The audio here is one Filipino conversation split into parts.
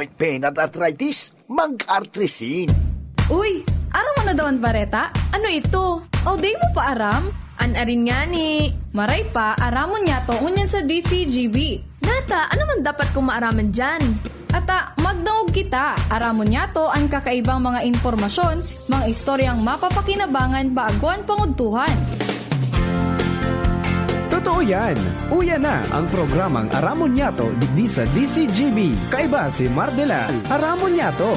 joint pain at arthritis, mag-artrisin. Uy, aram mo na daw ang bareta? Ano ito? O, day mo pa aram? Anarin nga ni. Maray pa, aramon niya to unyan sa DCGB. Nata, ano man dapat kong maaraman dyan? Ata, magdaog kita. Aramon niya to ang kakaibang mga informasyon, mga istoryang mapapakinabangan baguan panguntuhan. Totoo yan. Uya na ang programang Aramon Yato digdi sa DCGB. Kaiba si Mardela. Aramon Yato.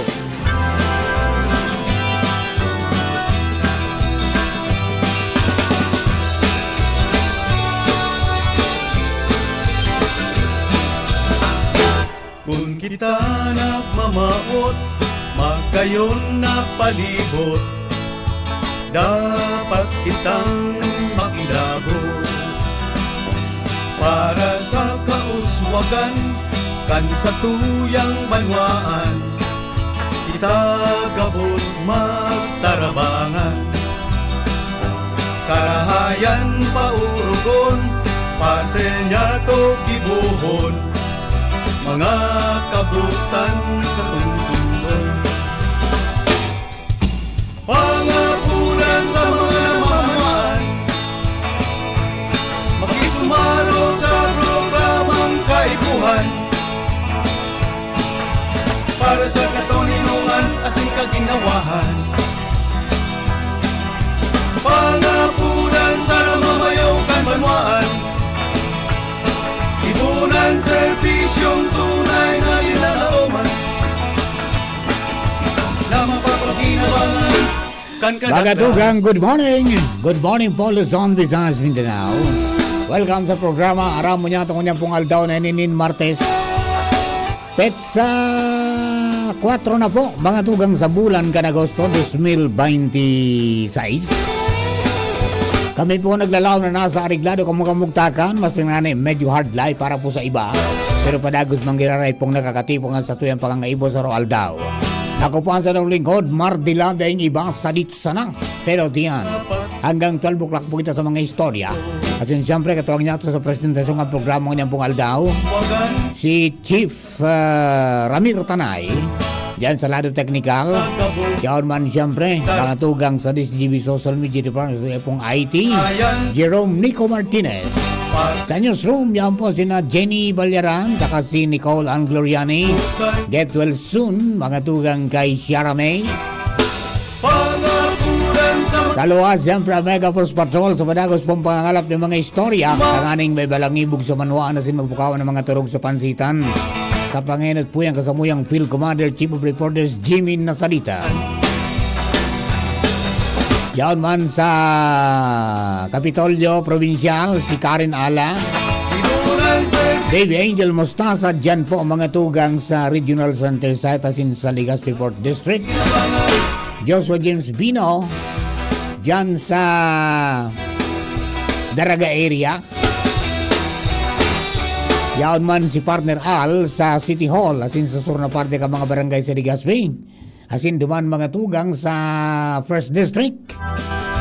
Kung kita nagmamaot, magkayon na palibot, dapat kitang makilabot. Para sa kauswagan, kan sa tuyang banwaan, kita gabos magtarabangan. Karahayan paurugon, pate niya to gibuhon, mga kabutan sa tungsungon. Pangapunan sa mga mamahan, makisumaro sa programang kaibuhan. Para sa katoninungan, asing kaginawahan. Pangapunan sa mamayaw kan banwaan, ibunan serbisyong tunay na linalauman, na mapapaginabangan kan Bagatugang, good morning! Good morning po, Luzon, Visayas, Mindanao. Welcome sa programa Aramon Yato kanyang pong aldaw na ninin Martes. Petsa 4 na po, mga tugang sa bulan kan Agosto 2026. Kami po naglalaw na nasa ariglado kamukamugtakan, mas nga medyo hard life para po sa iba. Pero padagos manggiraray pong nakakatipong sa tuyang pangangaibo sa roal daw. Ako po ang sa lingkod, Mardila dahing iba salit sana. Pero diyan, hanggang 12 o'clock po kita sa mga istorya. At yun siyempre katuwag niya ito sa presentasyon ng programa niyang pong aldaw. Si Chief Ramiro Tanay. Diyan sa lado technical, yaon man siyempre, nakatugang sa DCGB Social Media Department sa pong IT, Jerome Nico Martinez. Sa newsroom, yan po sina Jenny Balyaran, saka si Nicole Angloriani. Get well soon, mga tugang kay Ciara May. Kaluwas, siyempre, Mega Force Patrol sa padagos pong pangangalap ng mga istorya. Tanganing may balangibog sa manuaan na sinmabukawan ng mga turog sa pansitan. Sa panginat po yan kasamuyang Field Commander Chief of Reporters Jimmy Nasalita. Yan man sa Kapitolyo Provincial, si Karen Ala. Baby Angel Mostasa, dyan po mga tugang sa Regional Center Site asin sa Legazpi Port District. Joshua James Bino, dyan sa Daraga area. Yaon man si partner Al sa City Hall asin sa sur na parte ka mga barangay sa Legazpi. Asin duman mga tugang sa First District.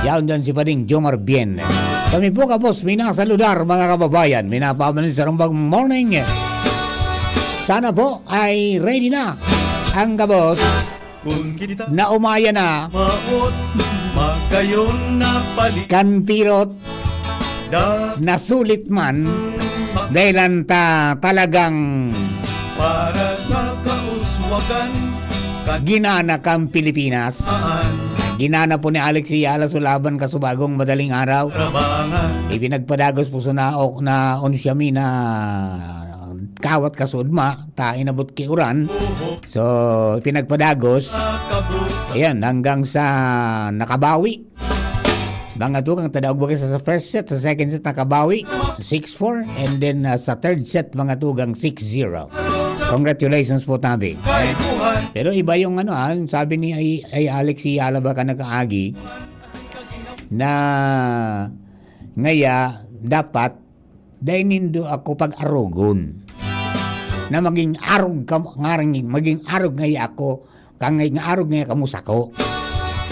Yaon dyan si Pading Jomar Bien. Kami po kapos minasaludar mga kababayan. Minapaman sa rumbang morning. Sana po ay ready na ang kabos na umaya na kanpirot na sulit man dahil talagang para sa kauswagan, ginana kang Pilipinas. Ginana po ni Alex Yala Sulaban kasubagong madaling araw. Ipinagpadagos po sa naok na onsyami na kawat kasudma, ta inabot ki uran. So, ipinagpadagos. Ayan, hanggang sa nakabawi. Mga tukang tadaog ba sa first set, sa second set nakabawi 6-4, and then sa third set mga tugang 6-0. Congratulations po tabi. Pero iba yung sabi ni ay Alex Yala ba ka nakaagi na ngaya dapat dahil nindo ako pag-arugon na maging arog ka maging arog ngaya ako kangay nga arog ngaya kamusako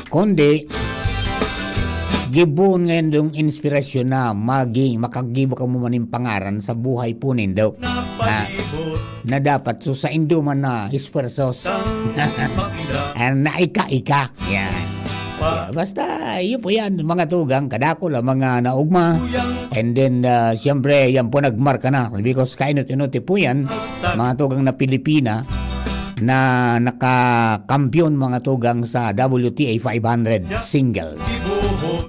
kundi gibon ngayon dong inspirasyon na makagibo ka mo maning pangaran sa buhay po nindo. na dapat so sa induman na ispersos na ika-ika. Yan. Basta, yun po yan, mga tugang, kadako lang, mga naugma. And then, siyempre, yan po nagmarka na. Because kainot-inuti po yan, mga tugang na Pilipina, na nakakampiyon mga tugang sa WTA 500 singles.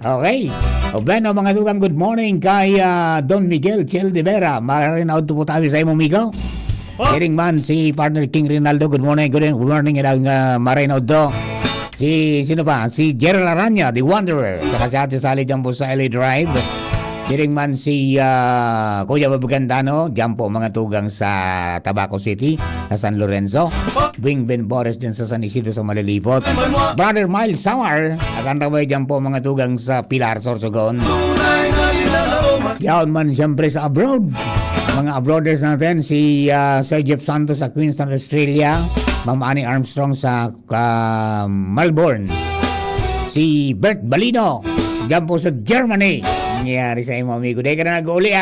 Okay. O bueno, mga tugang, good morning kay Don Miguel Childevera. Marinaud po tayo sa imo, Migo. Hearing man, si partner King Rinaldo, good morning, good morning, marinaud do. Sino pa? Si Gerald Aranya, The Wanderer. Saka si Ate Sally dyan po sa LA Drive. Hearing man si Kuya Babagandano, dyan po mga tugang sa Tabaco City, sa San Lorenzo. Wing Ben Boris dyan sa San Isidro sa Malilipot. Brother Miles Samar, at ang tabay dyan po mga tugang sa Pilar, Sorsogon. Yaon man siyempre sa abroad. Mga abroaders natin, si Sir Jeff Santos sa Queenstown, Australia. Ma'am Annie Armstrong sa Melbourne. Si Bert Balino, dyan po sa Germany. Nangyari sa imo, amigo. Dahil ka na nag-uli,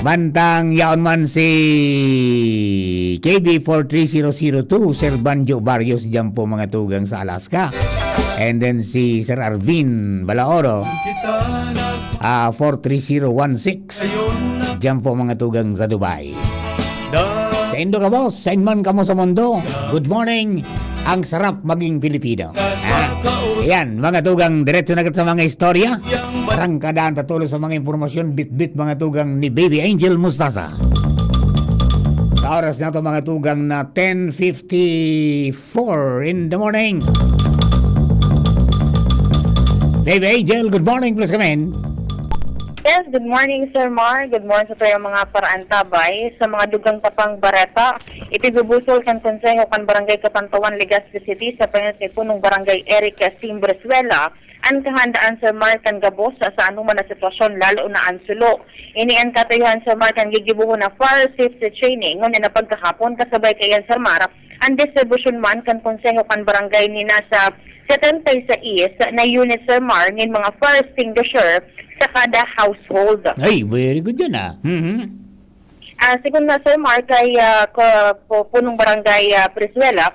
Bantang yaon man si KB43002, Sir Banjo Barrios, dyan po mga tugang sa Alaska. And then si Sir Arvin Balaoro, 43016, dyan po mga tugang sa Dubai. Sa Indo ka, boss. Sa inman ka mo sa mundo. Good morning. Ang sarap maging Pilipino. Ayan, mga tugang, diretso na sa mga istorya. Rangkadaan tatuloy sa mga impormasyon, bit-bit mga tugang ni Baby Angel Mustasa. Sa oras na ito mga tugang na 10:54 in the morning. Baby Angel, good morning. Please come in. Yes, good morning, Sir Mar. Good morning sa tayo mga paraantabay. Sa mga dugang tapang barata, itibubusol kan konseho kan Barangay Katantawan, Legazpi City sa pangyayari Barangay Erica Simbresuela. Ang kahandaan, Sir Mar, kan gabos sa anuman na sitwasyon, lalo na ang sulo. Inian katayuhan, Sir Mar, kan gigibuho na fire safety training. Ngunit na pagkahapon, kasabay kayan, Sir Mar, ang distribution man kan konseho kan barangay ni nasa 76 na unit, Sir Mar, ng mga fire extinguisher sa kada household. Ay, very good yan, Sigun na, Sir Mark, kay punong barangay Presuela,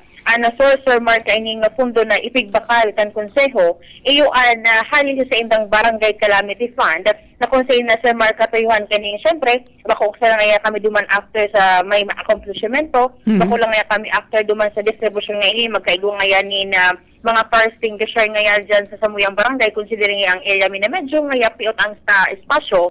Sir Mark, ay ning pundo na ipigbakal kan konseho, iyo halin sa indang barangay calamity fund, na konseho na, Sir Mark, katayuhan kaning, syempre, bako sa lang nga kami duman after sa may accomplishmento, bako lang nga kami after duman sa distribution nga ini, magkaigo nga yan ni na mga fire extinguisher ngayon dyan sa Samuyang Barangay, considering ang area mi na medyo ngayon piot ang espasyo.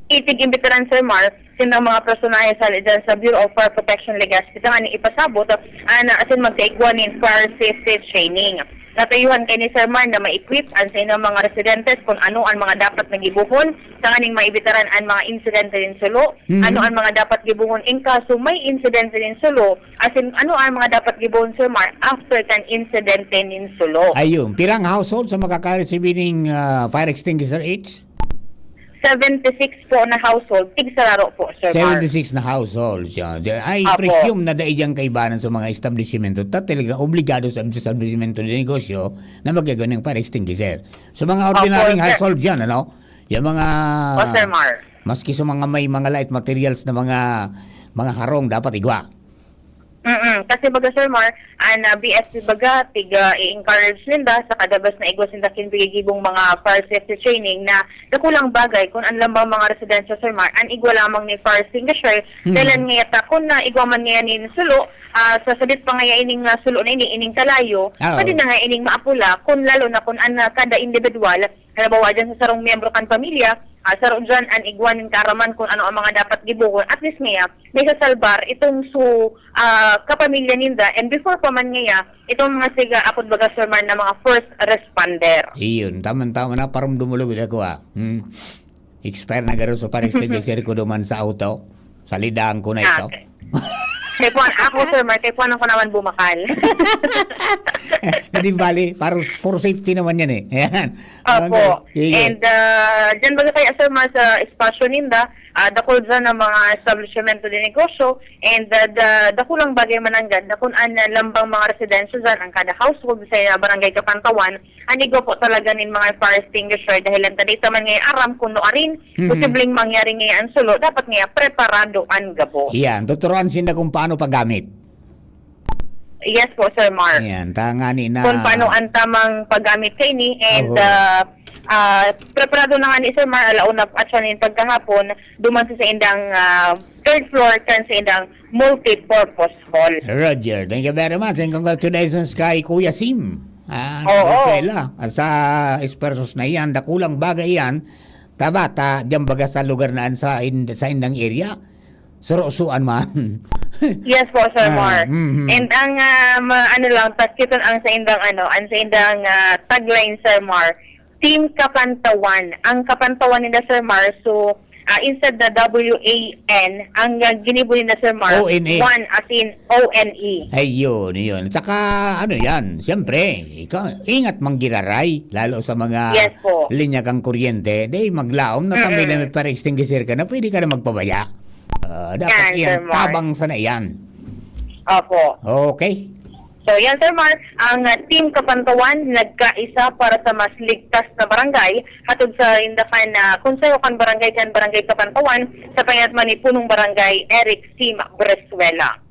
Itig-imbitaran, Sir Mar, sinang mga personahe sa dyan sa Bureau of Fire Protection Legazpi nga ni ipasabot asin magkaigwa ni fire safety training. Natayuhan kay ni Sir Mar na ma-equip ang sa inyong mga residentes kung ano ang mga dapat nagibuhon sa kaning maibitaran ang mga insidente din sulo, ano ang mga dapat gibuhon in kaso may insidente din sulo, asin ano ang mga dapat gibuhon, Sir Mar, after kan insidente din sulo. Ayun, pirang household sa makakareceive ng fire extinguisher each? 76 po na household, tigsararo po, Sir Mar. 76 na household siya. I Apo. presume na daijang kaibanan sa mga establishmento talaga obligado sa establishmento ng negosyo na magagawa ng fire extinguisher. So mga ordinaryong Sir. household yan, ano? Yung mga Sir Mar. maski sa mga may mga light materials na mga harong dapat igwa. Kasi baga, Sir Mar, ang BSP baga, i-encourage nila sa kadabas na igwas nila kinbigigibong mga fire safety training na nakulang bagay kung ang lambang mga residensya, Sir Mar, ang igwa lamang ni fire extinguisher, dahil ngayata kung na igwa man ngayon ni sulo, sa salit pa ngayon ining sulo na ining kalayo, pwede na nga ining maapula, kung lalo na kung ang kada individual, halimbawa dyan sa sarong miyembro kan pamilya, saroon dyan ang igwanin karaman kung ano ang mga dapat gibuhon. At least ngaya, may sasalbar itong kapamilya ninda. And before pa man ngaya, itong mga siga akot baga, Sir Mar, na mga first responder. Iyon, tama-tama na parang dumulog ako Expire na garo so fire extinguisher ko duman sa auto. Salidaan ko na ito. Okay. Tepuan ako, Sir Mar, tepuan ako naman bumakal. Hindi bali, parang for safety naman yan Ayan. Opo. Sige. And dyan baga kaya, Sir Mar, sa espasyo ninda, dakol dyan ng mga establishmento de negosyo and dakulang bagay mananggad na kung lambang mga residensyo dyan ang kada household sa barangay Kapantawan anigo po talaga nin mga fire extinguisher dahil ang tanita man ngayon aram kung no arin posibleng mangyari ngayon sulo dapat ngayon preparado ang gabo. Yan, tuturuan sila kung paano paggamit. Yes po, Sir Mark. Yan, tangani na... Kung paano ang tamang paggamit kay ni and preparado na nga ni Sir Mar alauna at siya nin pagkahapon duman sa indang third floor kan sa indang multi-purpose hall. Roger, thank you very much and congratulations kay Kuya Sim. Venezuela. Sa espersos na yan, dakulang bagay yan, tabata, dyan baga sa lugar na sa indang area, surusuan man. Yes po, Sir Mar. And ang taskiton ang sa indang tagline, Sir Mar, Team Kapantawan. Ang Kapantawan nila, Sir Mar, so instead na W-A-N, ang ginibo nila, Sir Mar, O-N-E. one as in O-N-E. Ayun, yun. At saka, yan, siyempre, ikaw, ingat manggiraray, lalo sa mga Yes po. linya kang kuryente, day maglaom na tambay na may para-extinguisher ka na, pwede ka na magpabaya. Dapat Yan, yan, Sir Mar. tabang sana yan. Opo. Okay. So yan, Sir Mark, ang Team Kapantawan nagkaisa para sa mas ligtas na barangay hatod sa indakan na konseho kan barangay Kapantawan sa pangyatman ni punong barangay Eric C. Bresuela.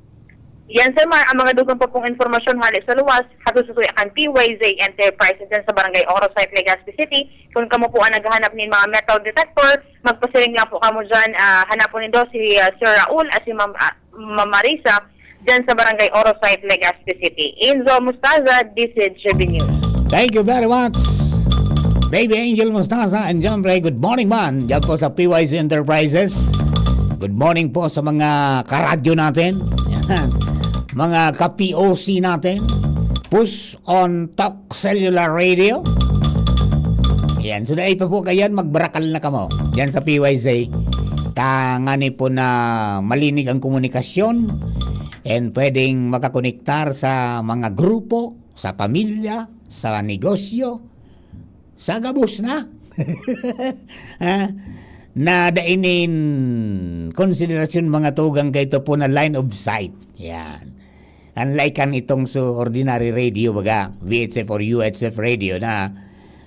Yan, Sir Mark, ang mga dugang pa pong informasyon halos sa luwas hatod sa tuyakan PYZ Enterprises sa barangay Orosite, Legazpi City. Kung kamo po ang naghahanap ng mga metal detector, magpasiling lang po kamo dyan. Hanapon nindo si Sir Raul at si Ma'am Marisa dyan sa barangay Orosite, Legazpi City. Enzo Mustaza, DCGB News. Thank you very much. Baby Angel Mustaza and John Ray, good morning man. Diyan po sa PYZ Enterprises. Good morning po sa mga karadyo natin. Yan. Mga ka-POC natin. Push on Talk Cellular Radio. Yan. So dahil pa po kayan, magbarakal na kamo. Diyan sa PYZ. Tangani po na malinig ang komunikasyon. And pwedeng makakonektar sa mga grupo, sa pamilya, sa negosyo, sa gabos na. Na dainin konsiderasyon mga tugang kayto po na line of sight. Yan. Unlike kan itong so ordinary radio baga, VHF or UHF radio na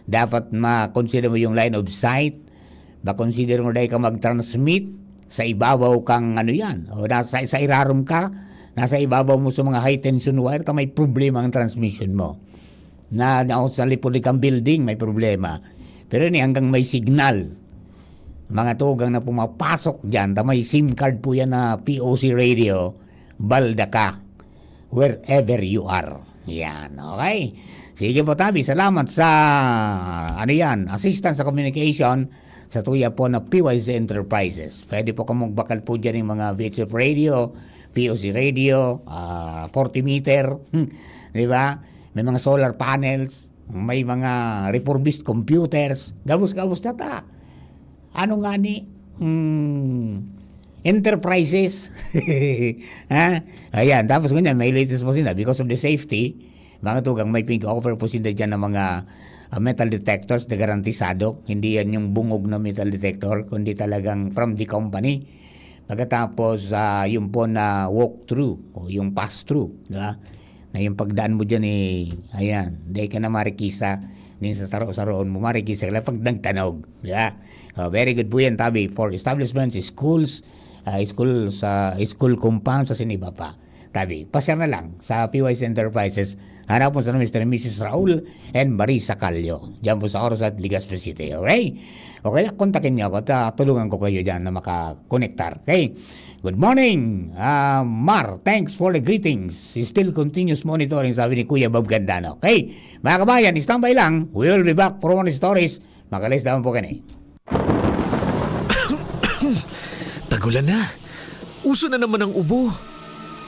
dapat ma-consider mo yung line of sight, ma-consider mo dahil ka mag-transmit sa ibabaw kang o nasa sa irarum ka, nasa ibabaw mo sa mga high tension wire, may problema ang transmission mo. Na sa lipod kang building, may problema. Pero hanggang may signal, mga tugang na pumapasok dyan, may SIM card po yan na POC radio, balda ka, wherever you are. Yan, okay? Sige po Tabi, salamat sa, assistance sa communication, sa tuya po na PYZ Enterprises. Pwede po kang magbakal po dyan yung mga VHF radio, POC radio, 40 meter, di ba? May mga solar panels, may mga refurbished computers, gabos-gabos na ta. Ano nga ni? Enterprises. Ha? Ayan, tapos ganyan, may latest po sila because of the safety, mga tugang may pink-offer po sila dyan ng mga metal detectors na garantisado. Hindi yan yung bungog na metal detector, kundi talagang from the company. Pagkatapos, yung po na walk-through o yung pass-through, diba? Na yung pagdaan mo dyan ayan, dahil ka na marikisa, din sa saro-saroon mo, marikisa ka lang pag nagtanog. Diba? Very good po yan, Tabi, for establishments, schools, school compounds, sa siniba pa. Tabi, pasya na lang sa PYZ Enterprises. Hanapon sa Mr. and Mrs. Raul and Marisa Calio. Diyan po sa Orosite, Legazpi City. Okay? Okay, kontakin niyo ako at tulungan ko kayo dyan na makakonektar. Okay? Good morning, Mar. Thanks for the greetings. Still continuous monitoring, sabi ni Kuya Bob Gandano. Okay? Mga kabayan, standby lang. We will be back for more stories. Makalis naman po kani. Tagulan na. Uso na naman ang ubo.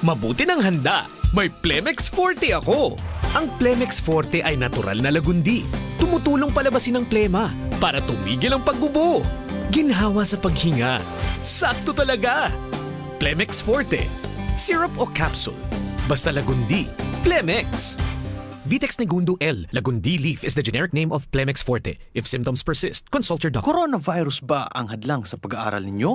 Mabuti ng handa. May Plemex Forte ako. Ang Plemex Forte ay natural na lagundi. Tumutulong palabasin ang plema para tumigil ang pagbubo. Ginhawa sa paghinga. Sakto talaga. Plemex Forte. Syrup o capsule. Basta lagundi. Plemex. Vitex Negundo L. Lagundi leaf is the generic name of Plemex Forte. If symptoms persist, consult your doctor. Coronavirus ba ang hadlang sa pag-aaral ninyo?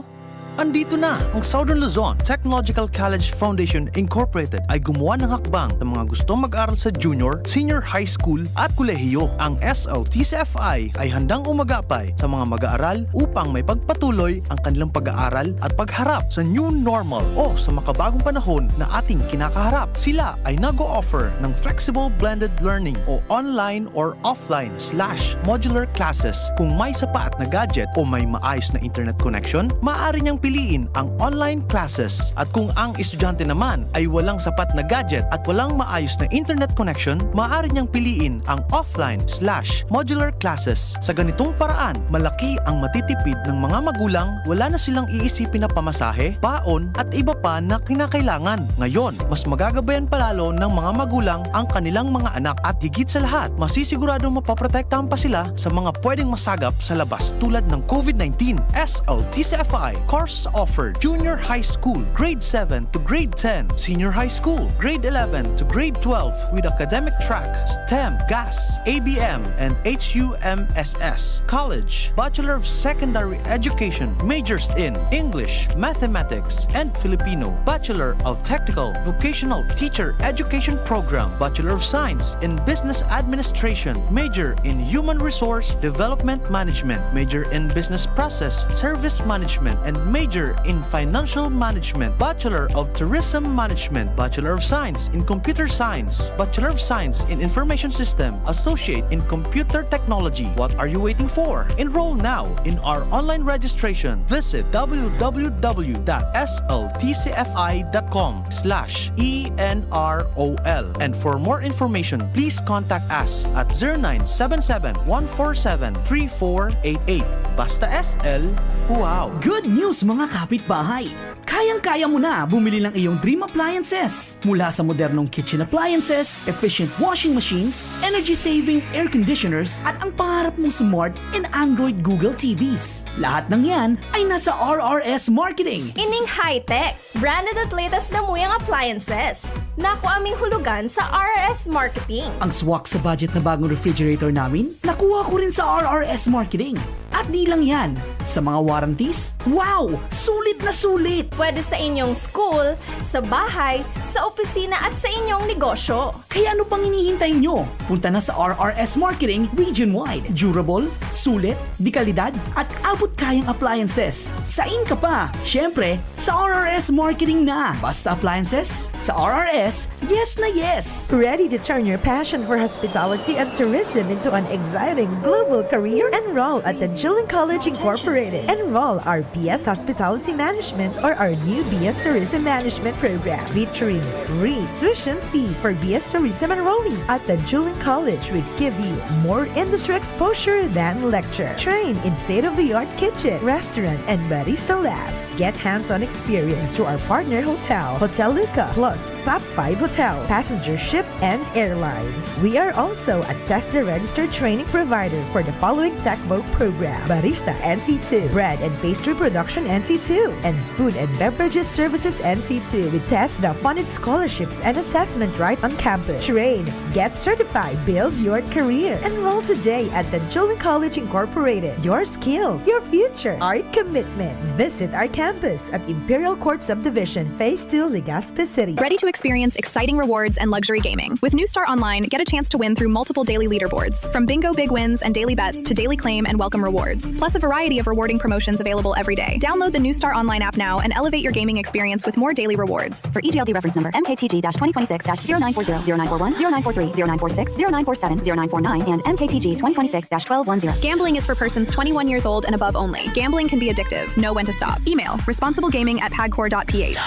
Andito na ang Southern Luzon Technological College Foundation Incorporated ay gumawa ng hakbang sa mga gustong mag-aral sa junior, senior high school at kolehiyo. Ang SLTCFI ay handang umagapay sa mga mag-aaral upang may pagpatuloy ang kanilang pag-aaral at pagharap sa new normal o sa makabagong panahon na ating kinakaharap. Sila ay nag-o-offer ng flexible blended learning o online or offline/modular classes. Kung may sapat na gadget o may maayos na internet connection, maaari niyang piliin ang online classes. At kung ang estudyante naman ay walang sapat na gadget at walang maayos na internet connection, maaari niyang piliin ang offline/modular classes. Sa ganitong paraan, malaki ang matitipid ng mga magulang, wala na silang iisipin na pamasahe, paon at iba pa na kinakailangan. Ngayon, mas magagabayan palalo ng mga magulang ang kanilang mga anak at higit sa lahat, masisiguradong mapaprotektahan pa sila sa mga pwedeng masagap sa labas tulad ng COVID-19. SLTCFI course offered junior high school, grade 7 to grade 10, senior high school, grade 11 to grade 12 with academic track, STEM, GAS, ABM, and HUMSS. College, Bachelor of Secondary Education, majors in English, Mathematics, and Filipino. Bachelor of Technical Vocational Teacher Education Program, Bachelor of Science in Business Administration, major in Human Resource Development Management, major in Business Process Service Management, and major in Financial Management, Bachelor of Tourism Management, Bachelor of Science in Computer Science, Bachelor of Science in Information System, Associate in Computer Technology. What are you waiting for? Enroll now in our online registration. Visit www.sltcfi.com/enrol. And for more information, please contact us at 0977-147-3488. Basta SL, wow! Good news mga kapitbahay! Kayang-kaya mo na bumili ng iyong dream appliances. Mula sa modernong kitchen appliances, efficient washing machines, energy-saving air conditioners, at ang pangarap mong smart and Android Google TVs. Lahat ng yan ay nasa RRS Marketing. Ining high-tech, branded at latest na muyang appliances. Naku aming hulugan sa RRS Marketing. Ang swak sa budget na bagong refrigerator namin, nakuha ko rin sa RRS Marketing. At di lang yan, sa mga warranties, wow! Sulit na sulit! Pwede sa inyong school, sa bahay, sa opisina at sa inyong negosyo. Kaya ano pang hinihintay nyo? Punta na sa RRS Marketing region-wide. Durable, sulit, di kalidad, at abot kayang appliances. Sain ka pa! Siyempre, sa RRS Marketing na! Basta appliances, sa RRS, yes na yes! Ready to turn your passion for hospitality and tourism into an exciting global career? Enroll at the Julian College Incorporated. Enroll our BS Hospitality Management or our new BS Tourism Management program featuring free tuition fee for BS Tourism enrollees. At the Julian College, we give you more industry exposure than lecture. Train in state-of-the-art kitchen, restaurant, and barista labs. Get hands-on experience through our partner hotel, Hotel Luca, plus top 5 hotels, passenger ship, and airlines. We are also a TESDA-registered training provider for the following TechVogue program: Barista NC2, Bread and Pastry Production NC2, and Food and Beverages Services NC2 with TESDA funded scholarships and assessment right on campus. Train, get certified, build your career. Enroll today at the Julian College Incorporated. Your skills, your future, our commitment. Visit our campus at Imperial Court Subdivision, Phase 2, Legazpi City. Ready to experience exciting rewards and luxury gaming? With New Star Online, get a chance to win through multiple daily leaderboards, from bingo big wins and daily bets to daily claim and welcome rewards, plus a variety of rewarding promotions available every day. Download the New Star Online app now and elevate your gaming experience with more daily rewards. For EGLD reference number MKTG-2026-0940, 0940, 0943, 0946, 0947, 0949, and MKTG 2026-1210. Gambling is for persons 21 years old and above only. Gambling can be addictive. Know when to stop. Email responsiblegaming@pagcor.ph.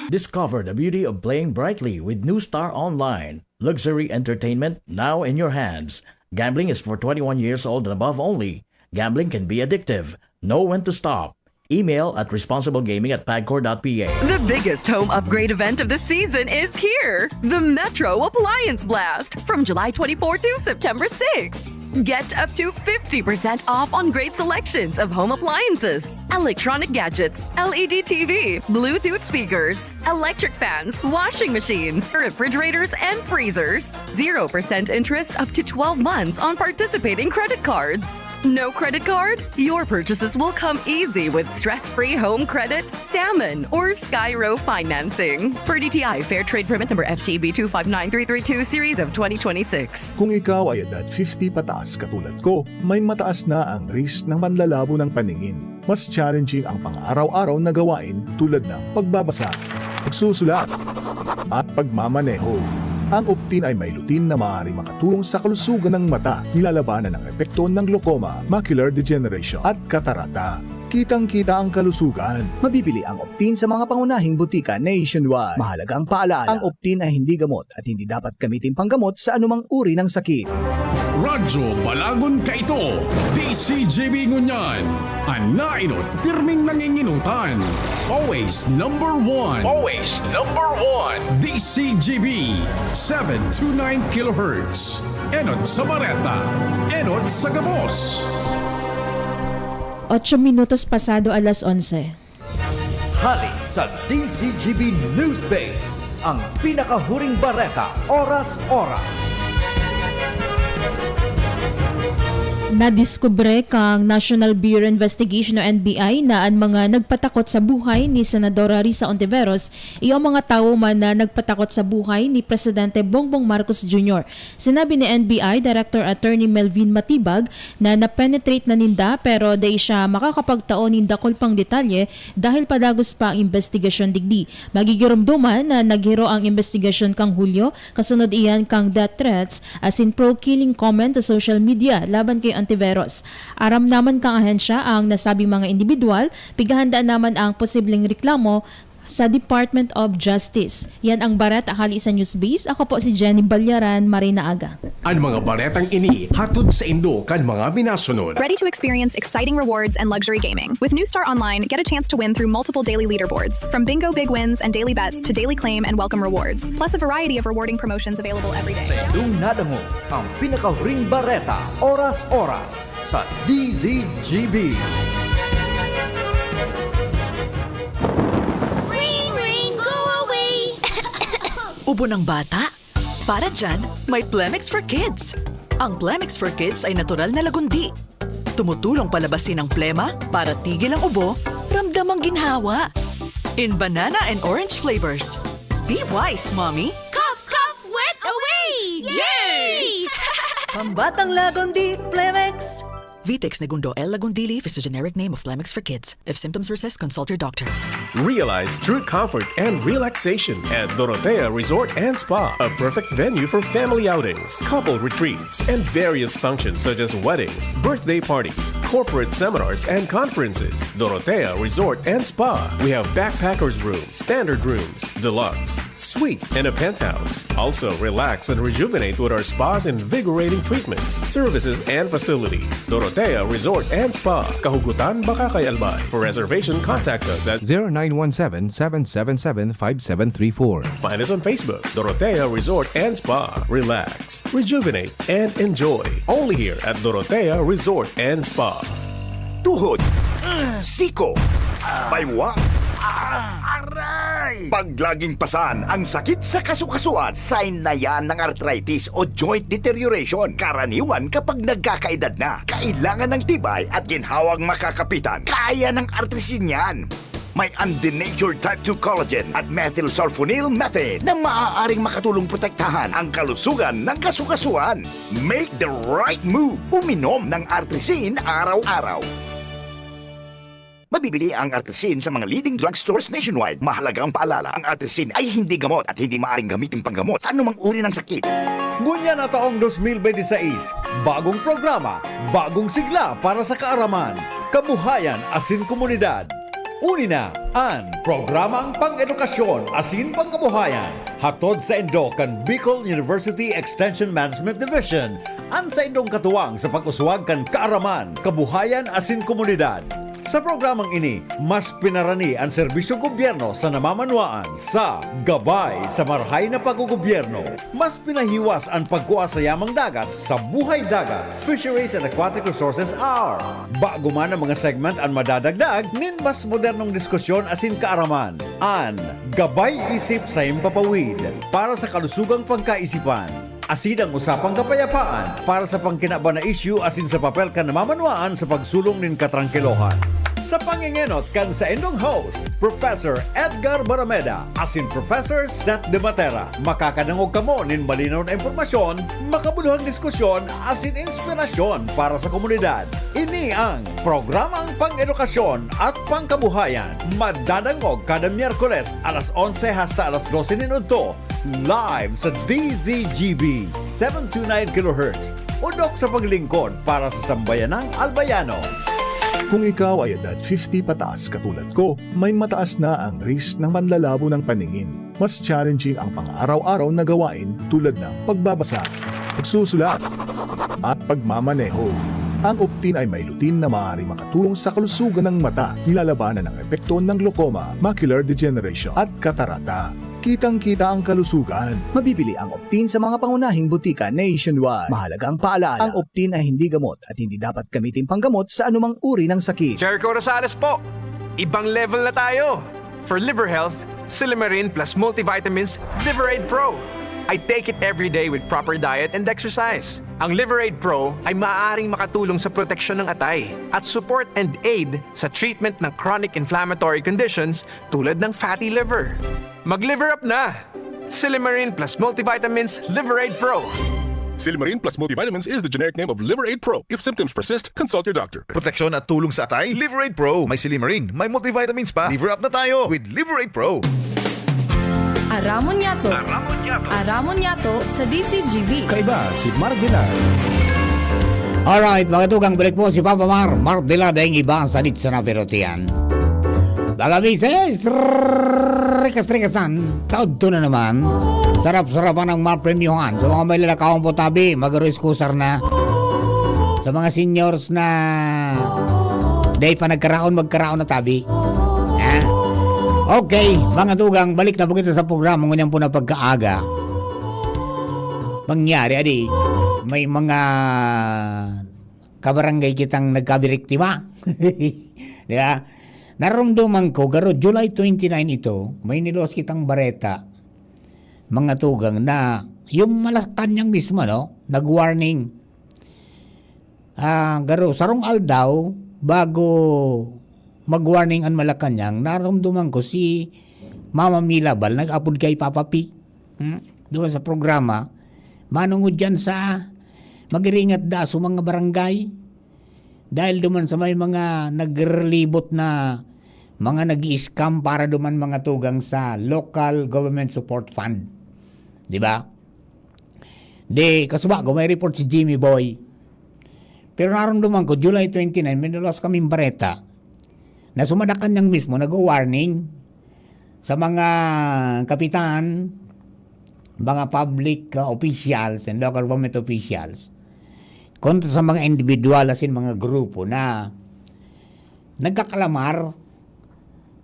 Discover the beauty of playing brightly with New Star Online. Luxury entertainment now in your hands. Gambling is for 21 years old and above only. Gambling can be addictive. Know when to stop. Email at responsiblegaming@pagcor.ph. The biggest home upgrade event of the season is here. The Metro Appliance Blast from July 24 to September 6. Get up to 50% off on great selections of home appliances, electronic gadgets, LED TV, Bluetooth speakers, electric fans, washing machines, refrigerators, and freezers. 0% interest up to 12 months on participating credit cards. No credit card? Your purchases will come easy with stress-free home credit, Salmon, or Skyro financing. Per DTI Fair Trade Permit number FTB 259332 Series of 2026. Kung ikaw ay edad 50 pataas katulad ko, may mataas na ang risk ng panlalabo ng paningin. Mas challenging ang pang-araw-araw na gawain tulad ng pagbabasa, pagsusulat, at pagmamaneho. Ang Optin ay may lutin na maaaring makatulong sa kalusugan ng mata, nilalabanan ng epekto ng glaucoma, macular degeneration at katarata. Kitang-kita ang kalusugan. Mabibili ang Optin sa mga pangunahing butika nationwide. Mahalaga ang paalala, ang Optin ay hindi gamot at hindi dapat gamitin panggamot sa anumang uri ng sakit. Radyo Balagon Kaito, DCGB Ngunyan, Anainot, pirming nanginginutan. Always number one. Always number one. DCGB, 729 kHz. Enot sa Bareta, Enot sa Gabos. 8 minutos pasado alas 11. Hali sa DCGB News Base, ang pinakahuring bareta, oras-oras. Nadiskubre kang National Bureau Investigation o NBI na ang mga nagpatakot sa buhay ni Senadora Risa Ontiveros iyo mga tao man na nagpatakot sa buhay ni Presidente Bongbong Marcos Jr. Sinabi ni NBI Director Attorney Melvin Matibag na napenetrate na ninda pero di siya makakapagtaon ninda pang detalye dahil padagos pa ang investigasyon digdi. Magigirumduman na naghiro ang investigasyon kang Hulyo, kasunod iyan kang death threats as in pro-killing comment sa social media laban kay Ontiveros. Aram naman kang ahensya ang nasabing mga individual, pighahandaan naman ang posibleng reklamo sa Department of Justice. Yan ang Bareta Hali sa Newsbase. Ako po si Jenny Balyaran, Marina Aga. Ang mga baretang ini hatod sa Indo kan mga minasunod. Ready to experience exciting rewards and luxury gaming? With New Star Online, get a chance to win through multiple daily leaderboards, from bingo big wins and daily bets to daily claim and welcome rewards, plus a variety of rewarding promotions available every day. Sa Indong nadamo, ang pinakahuring bareta, oras-oras sa DZGB. Ubo ng bata? Para dyan, may Plemix for Kids. Ang Plemix for Kids ay natural na lagundi. Tumutulong palabasin ang plema para tigil ang ubo, ramdam ang ginhawa. In banana and orange flavors. Be wise, Mommy! Cough, cough, wet away! Yay! Pambatang lagundi, Plemix! Vitex Negundo L. Lagundili is the generic name of Plemix for Kids. If symptoms persist, consult your doctor. Realize true comfort and relaxation at Dorotea Resort and Spa, a perfect venue for family outings, couple retreats, and various functions such as weddings, birthday parties, corporate seminars, and conferences. Dorotea Resort and Spa. We have backpackers rooms, standard rooms, deluxe, suite, and a penthouse. Also, relax and rejuvenate with our spa's invigorating treatments, services, and facilities. Dorotea Resort and Spa, Kahugutan, Bakakay, Albay. For reservation, contact us at 0917-777-5734. Find us on Facebook, Dorotea Resort and Spa. Relax, rejuvenate, and enjoy. Only here at Dorotea Resort and Spa. Tuhod, siko, baywa, aray! Pag laging pasan ang sakit sa kasukasuan, sign na yan ng arthritis o joint deterioration. Karaniwan kapag nagkakaedad na, kailangan ng tibay at ginhawang makakapitan. Kaya ng artrisin yan. May undenatured type 2 collagen at methylsulfonyl methane na maaaring makatulong protektahan ang kalusugan ng kasukasuan. Make the right move. Uminom ng artrisin araw-araw. Mabibili ang artrisin sa mga leading drugstores nationwide. Mahalaga ang paalala, ang artrisin ay hindi gamot at hindi maaaring gamitin panggamot sa anumang uri ng sakit. Ngunyan na taong 2026, bagong programa, bagong sigla para sa kaaraman, kabuhayan asin komunidad. Unina, ang programang pang-edukasyon asin pangkabuhayan. Hatod sa Indo kan Bicol University Extension Management Division. An sa Indong katuwang sa pag-uswag kan kaaraman, kabuhayan asin komunidad. Sa programang ini, mas pinarani ang serbisyong gobyerno sa namamanuaan sa Gabay sa Marhay na Paggogobyerno. Mas pinahiwas ang pagkuha sa yamang dagat sa Buhay Dagat, Fisheries and Aquatic Resources Hour. Bago man ang mga segment ang madadagdag, nin mas modernong diskusyon asin kaaraman. An Gabay Isip sa Impapawid para sa kalusugang pagkaisipan. Asin ang usapang kapayapaan para sa pangkinaba na issue asin sa papel ka namamanuaan sa pagsulong nin katrangkilohan. Sa pangingenot kan sa inyong host, Professor Edgar Barameda asin Professor Seth De Matera. Makakanangog kamo nin malinaw na impormasyon, makabuluhang diskusyon asin inspirasyon para sa komunidad. Ini ang programang pang-edukasyon at pangkabuhayan. Madadangog kada Miyerkules alas 11 hasta alas 12 minuto live sa DZGB 729 kHz. Udok sa paglingkod para sa sambayanang albayano. Kung ikaw ay edad 50 pataas katulad ko, may mataas na ang risk ng manlalabo ng paningin. Mas challenging ang pang-araw-araw na gawain tulad ng pagbabasa, pagsusulat, at pagmamaneho. Ang Optin ay may lutin na maaaring makatulong sa kalusugan ng mata, nilalabanan ng epekto ng glaucoma, macular degeneration at katarata. Kitang-kita ang kalusugan. Mabibili ang Optin sa mga pangunahing butika nationwide. Mahalaga ang paalala, ang Optin ay hindi gamot at hindi dapat gamitin panggamot sa anumang uri ng sakit. Jericho Rosales po! Ibang level na tayo! For liver health, Silimarin plus multivitamins Liverade Pro. I take it every day with proper diet and exercise. Ang Liverade Pro ay maaaring makatulong sa proteksyon ng atay at support and aid sa treatment ng chronic inflammatory conditions tulad ng fatty liver. Mag-liver up na! Silimarin plus multivitamins Liverade Pro. Silimarin plus multivitamins is the generic name of Liverade Pro. If symptoms persist, consult your doctor. Proteksyon at tulong sa atay, Liverade Pro. May Silimarin, may multivitamins pa. Liver up na tayo with Liverade Pro. Aramon Yato. Aramon Yato sa DCGB. Kaiba si Mardilar. Alright, mga tugang balik po si Papa Mardila dahil iba ang sanit sa napirotian. Mga mises, rikas-rikasan, taod to na naman. Sarap-sarapan ng mga premyohan. Sa mga may lalakawang potabi, mag-reskusar na. Sa mga seniors na dahil pa magkaraon na tabi. Okay, mga tugang, balik na po kita sa programa ngunyan po na pagkaaga. Mangyari, adi, may mga kabarangay kitang nagkabiriktima. Diba? Naramdaman ko, garo July 29 ito, may nilos kitang bareta, mga tugang, na yung Malacanang mismo, no, nag-warning. Garo, sarong aldaw, bago mag-warning ang Malacanang, naramdaman ko si Mama Milabal, nag-upload kay Papa P. Doon sa programa, manungod dyan sa magiringat da sa mga barangay. Dahil duman sa may mga nagrelibot na mga nag-i-scam para duman mga tugang sa Local Government Support Fund. Diba? Kasuba ko, may report si Jimmy Boy. Pero naramdaman ko, July 29, may nalos kaming bareta na sumadakan niyang mismo, nag-warning sa mga kapitan, mga public officials and local government officials kontra sa mga individual asin mga grupo na nagkakalamar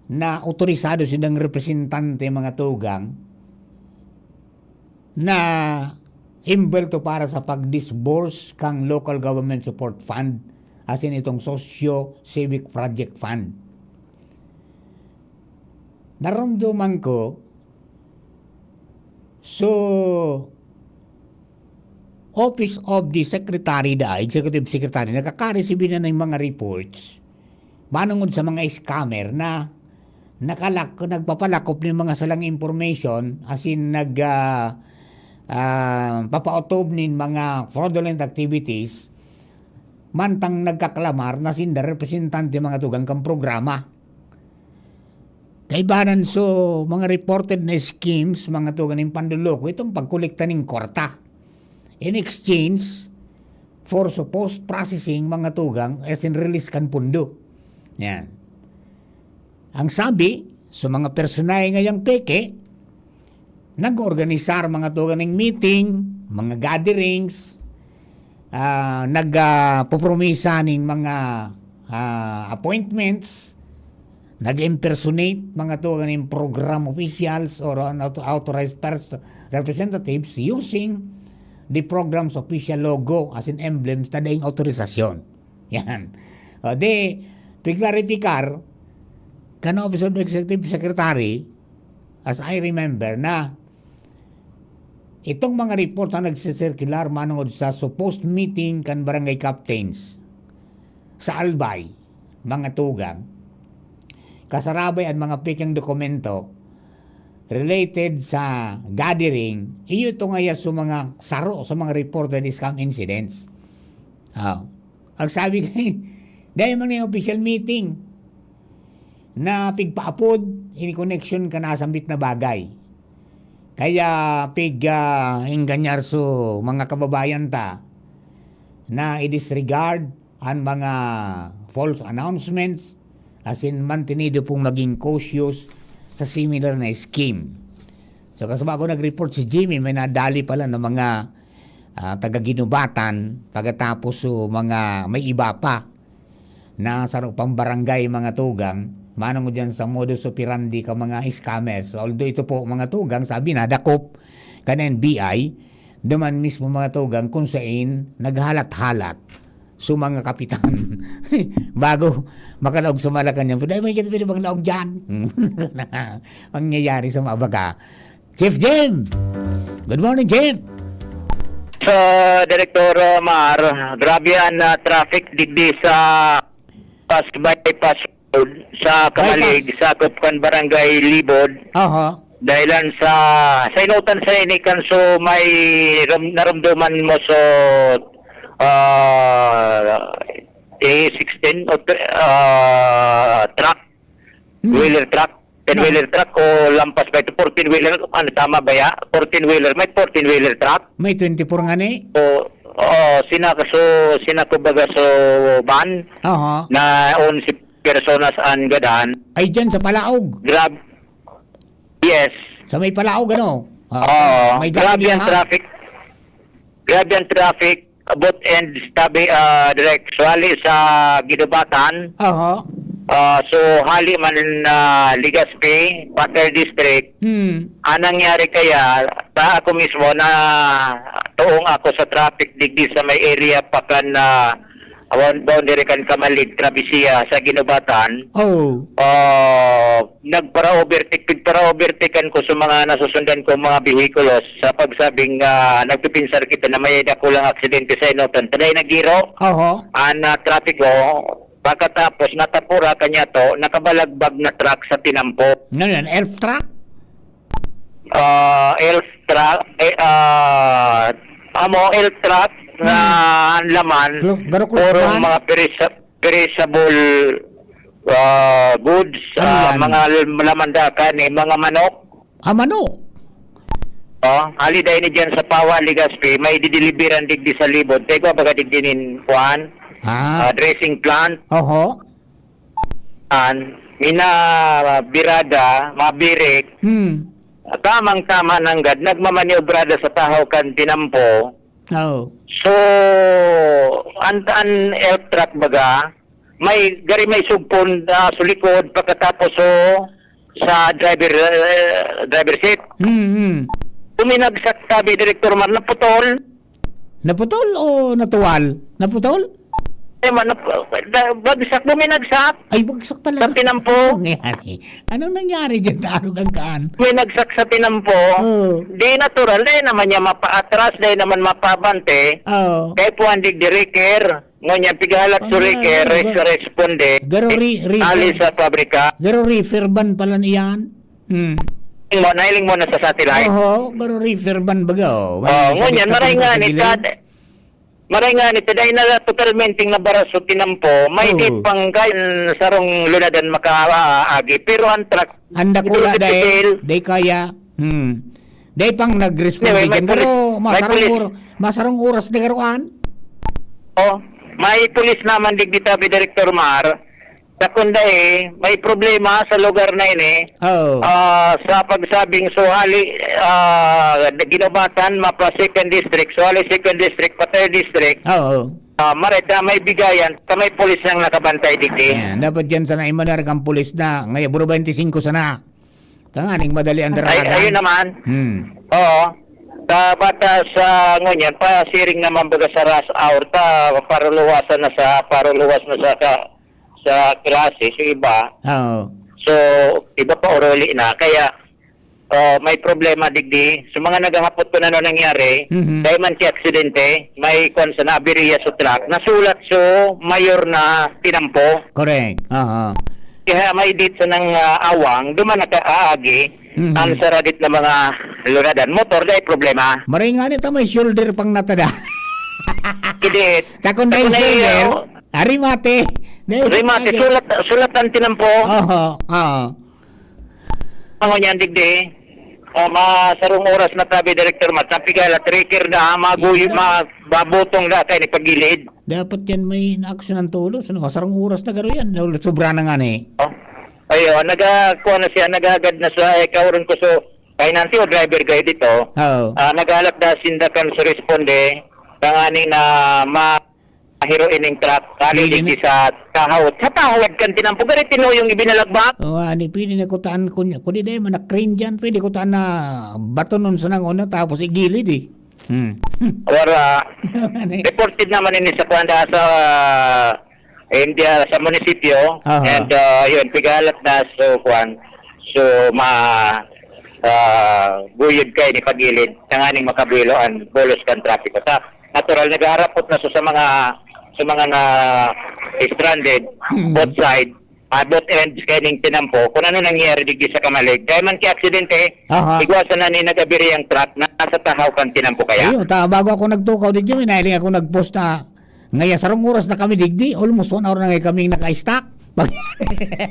na otorisado silang representante mga tugang na imbelto para sa pag-disburse kang local government support fund asin itong socio-civic project fund. Naramdaman ko, so Office of the Secretary, Executive Secretary, nakaka-receive na ng mga reports manungod sa mga scammer na nagpapalakop ng mga salang information asin papautob ng mga fraudulent activities mantang nagkakalamar na sinda representante mga tugang kang programa. Kaibanan so mga reported na schemes mga tugang ng panduloko itong pagkolekta ng korta in exchange for supposed processing mga tugang as in release kan pundo. Yan. Ang sabi sa mga personay ngayang peke, nag-organisar mga tugang ng meeting, mga gatherings, nagpupromisa ng mga appointments, nag-impersonate mga to ganing program officials or authorized representatives using the program's official logo as in emblems na daing autorisasyon. Yan. De, piklarifikar, kana Office of the Executive Secretary, as I remember, na itong mga report na nagsisirkular manungod sa supposed meeting kan barangay captains sa Albay, mga tugang, kasarabay at mga pikang dokumento related sa gathering, iyo ito nga sa mga saro, sa mga reported scam incidents. Ang sabi kay, dahil man yung official meeting na pigpaapod, in connection ka na sambit na bagay. Kaya inganyar so mga kababayan ta na i-disregard ang mga false announcements, as in mantenido pong maging cautious sa similar na scheme. So kasama ako nag-report si Jimmy, may nadali pala ng mga taga-ginubatan pagkatapos mga may iba pa na sa pambarangay mga tugang, manong dyan sa modus operandi ka mga scammers. Although ito po mga tugang, sabi na dakop ka na NBI, duman mismo mga tugang kung saan naghalat-halat so mga kapitan bago makalaog sa Malacanang. Pero may kita maglaog dyan. Pangyayari sa mabaga. Chief Jim! Good morning, Chief! Sa Director Mar, grabe ang traffic digdi sa bypass road sa Kamalig, sa Kupkan Barangay Libod. Dahilan sa inutan sa inikan so may naramdaman mo so A16 truck, wheeler truck, 10-wheeler truck o lampas ba ito, 14-wheeler, ano tama ba ya? 14-wheeler, may 14-wheeler truck? May 24 nga ni? Sinako baga so van na 11 personas ang gadan. Ay dyan sa Palaog? Yes. Sa may Palaog ano? May grabe ang traffic. Grabe ang traffic. Abot and tabi direct swali sa Ginubatan. So hali man Legazpi, Pater District. Anong nangyari kaya ta ako mismo na tuong ako sa traffic digdi sa may area pakan na boundary kan Kamalig, Travisia sa Ginubatan. Nagpara-overtaken ko sa mga nasusundan ko mga bihikulos sa pagsabing nagpipinsar kita na may dakulang aksidente sa inutan. Taday nagiro ang traffic ko. Pagkatapos natapura kanya to, nakabalagbag na truck sa tinampo. Ano yan? Elf truck? Elf truck. Elf truck na ang laman puro mga perishable goods, mga lamandakan, mga manok. Manok? Haliday ni dyan sa Pawa, Legazpi, may dideliveran digdi sa Libod. Teko, baga digdinin, Juan, dressing plant. Mina birada, mabirik, tamang-tama nanggad, nagmamaniobrada sa tahaw kan tinampo. So, an elf truck baga, may sugpon sulikod pagkatapos sa driver seat. Tuminagsak sabi Director Mar, naputol. Naputol o natuwal? Naputol? Bagsak, buminagsak. Ay, bagsak talaga. Sa tinampo. Anong nangyari dyan? Kaan? Buminagsak sa tinampo. Di natural, di naman niya mapaatras, di naman mapabante. Kaya po andig di Riker. Ngunyan pigahalat sa Riker, responde. Ali sa pabrika. Garo reefer ban pala niyan? Nailing mo na sa satellite. Garo reefer ban baga. Ngunyan, maray nga nito, dahil na totalmente na baraso tinampo, may di panggayon sarong lunadan makaagi. Pero ang truck, anda ko na dahil kaya, dahil pang nag-respond dyan. Pero masarong oras na garuan? May pulis naman digditabi Director Mar, sa kunda may problema sa lugar na ini. Sa pagsabing suhali Ginubatan, mapa 2nd District, suhali 2nd District, pa 3rd District. Maray, may bigayan, may pulis nang nakabantay digdi. Yan, dapat dyan sana imanar kang pulis na. Ngayon, buro 25 sana. Tanganing madali ang daragan. Ayun naman. Oo. Dapat sa ngunyan, pasiring naman baga sa rush hour, paruluwas na sa klase, sa iba. Oo. So, iba pa oroli na. Kaya, may problema digdi. Sa mga naghahapot ko na nangyari, dahil man si aksidente, may konsa na abiriya sa truck, nasulat so mayor na tinampo. Correct. Oo. Kaya may dito ng awang, duman nakaagi, ang saradit na mga lunadan. Motor, dahil problema. Maray nga nito may shoulder pang natada. Kidit. Takon na yung shoulder. Arimate. Arimate, sulat ang tinampo. Oo. Oo. Ang nyan digdi. Masarong oras na tabi director mat napigala trigger na mabutong na kay ni pagilid. Dapat yan may na-action ng tulos. Ano, sarang oras na garo yan. Sobra na nga ni. Ayun, nagakuha na siya, nagagad na sa kauron ko so kay nanti o driver kayo dito. Nagalap na sindakan sa responde kangani na heroin ng truck kali dito sa tahawad. Sa tahawad kan tinampo gari tinuyong ibinalagbak. Ani pwede na kutaan ko niya. Kung di dahil manak-crane dyan, pwede kutaan na bato nun sa nanguna tapos igilid eh. Wala. Reported naman ini sa kwanda sa India sa munisipyo. And yun, pigalat na so kwan. So guyod kay ni pagilid tanganing makabiloan bolos kan trapiko. Natural nagaharapot na so sa mga na stranded both side both ends kaning tinampo kung ano nangyari digdi sa kamalig dahil man ki aksidente igwasan na ni nagabiri ang truck na nasa tahaw kan tinampo kaya ayun bago ako nagtukaw digdi may nailing ako nagpost na ngaya sarong oras na kami digdi almost 1 hour na ngayon kaming naka-stack.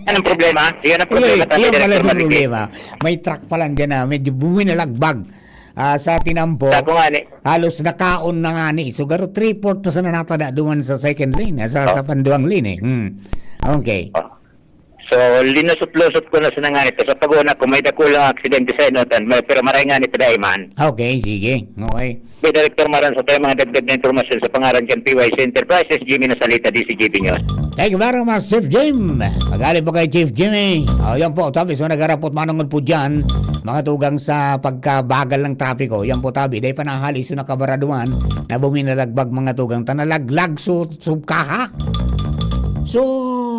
Anong problema? Yan ang problema. Yan pala sa problema. May truck pa lang dyan na medyo buminalagbag sa tinampo. Halos nakaon na nga ni. So garo 3/4 na sa natada duman sa second lane. Sa panduang lane eh. Okay. So linusot-lusot ko na sa nanganito. Sa pag-una ko may dakulang aksidente sa inotan. Pero maray nga nito dahil man. Okay, sige. Okay. May Director Maran sa tayo mga dagdag na informasyon sa pangaran kan PYC Enterprises. Jimmy Nasalita, DCGB News. Thank you very much, Chief Jim. Magaling po kay Chief Jimmy. Yan po, tabi. So nagarapot manungod po dyan. Mga tugang sa pagkabagal ng trapiko. Yan po, tabi. Dahil panahali so nakabaraduan na buminalagbag mga tugang. Tanalaglag so kaha. So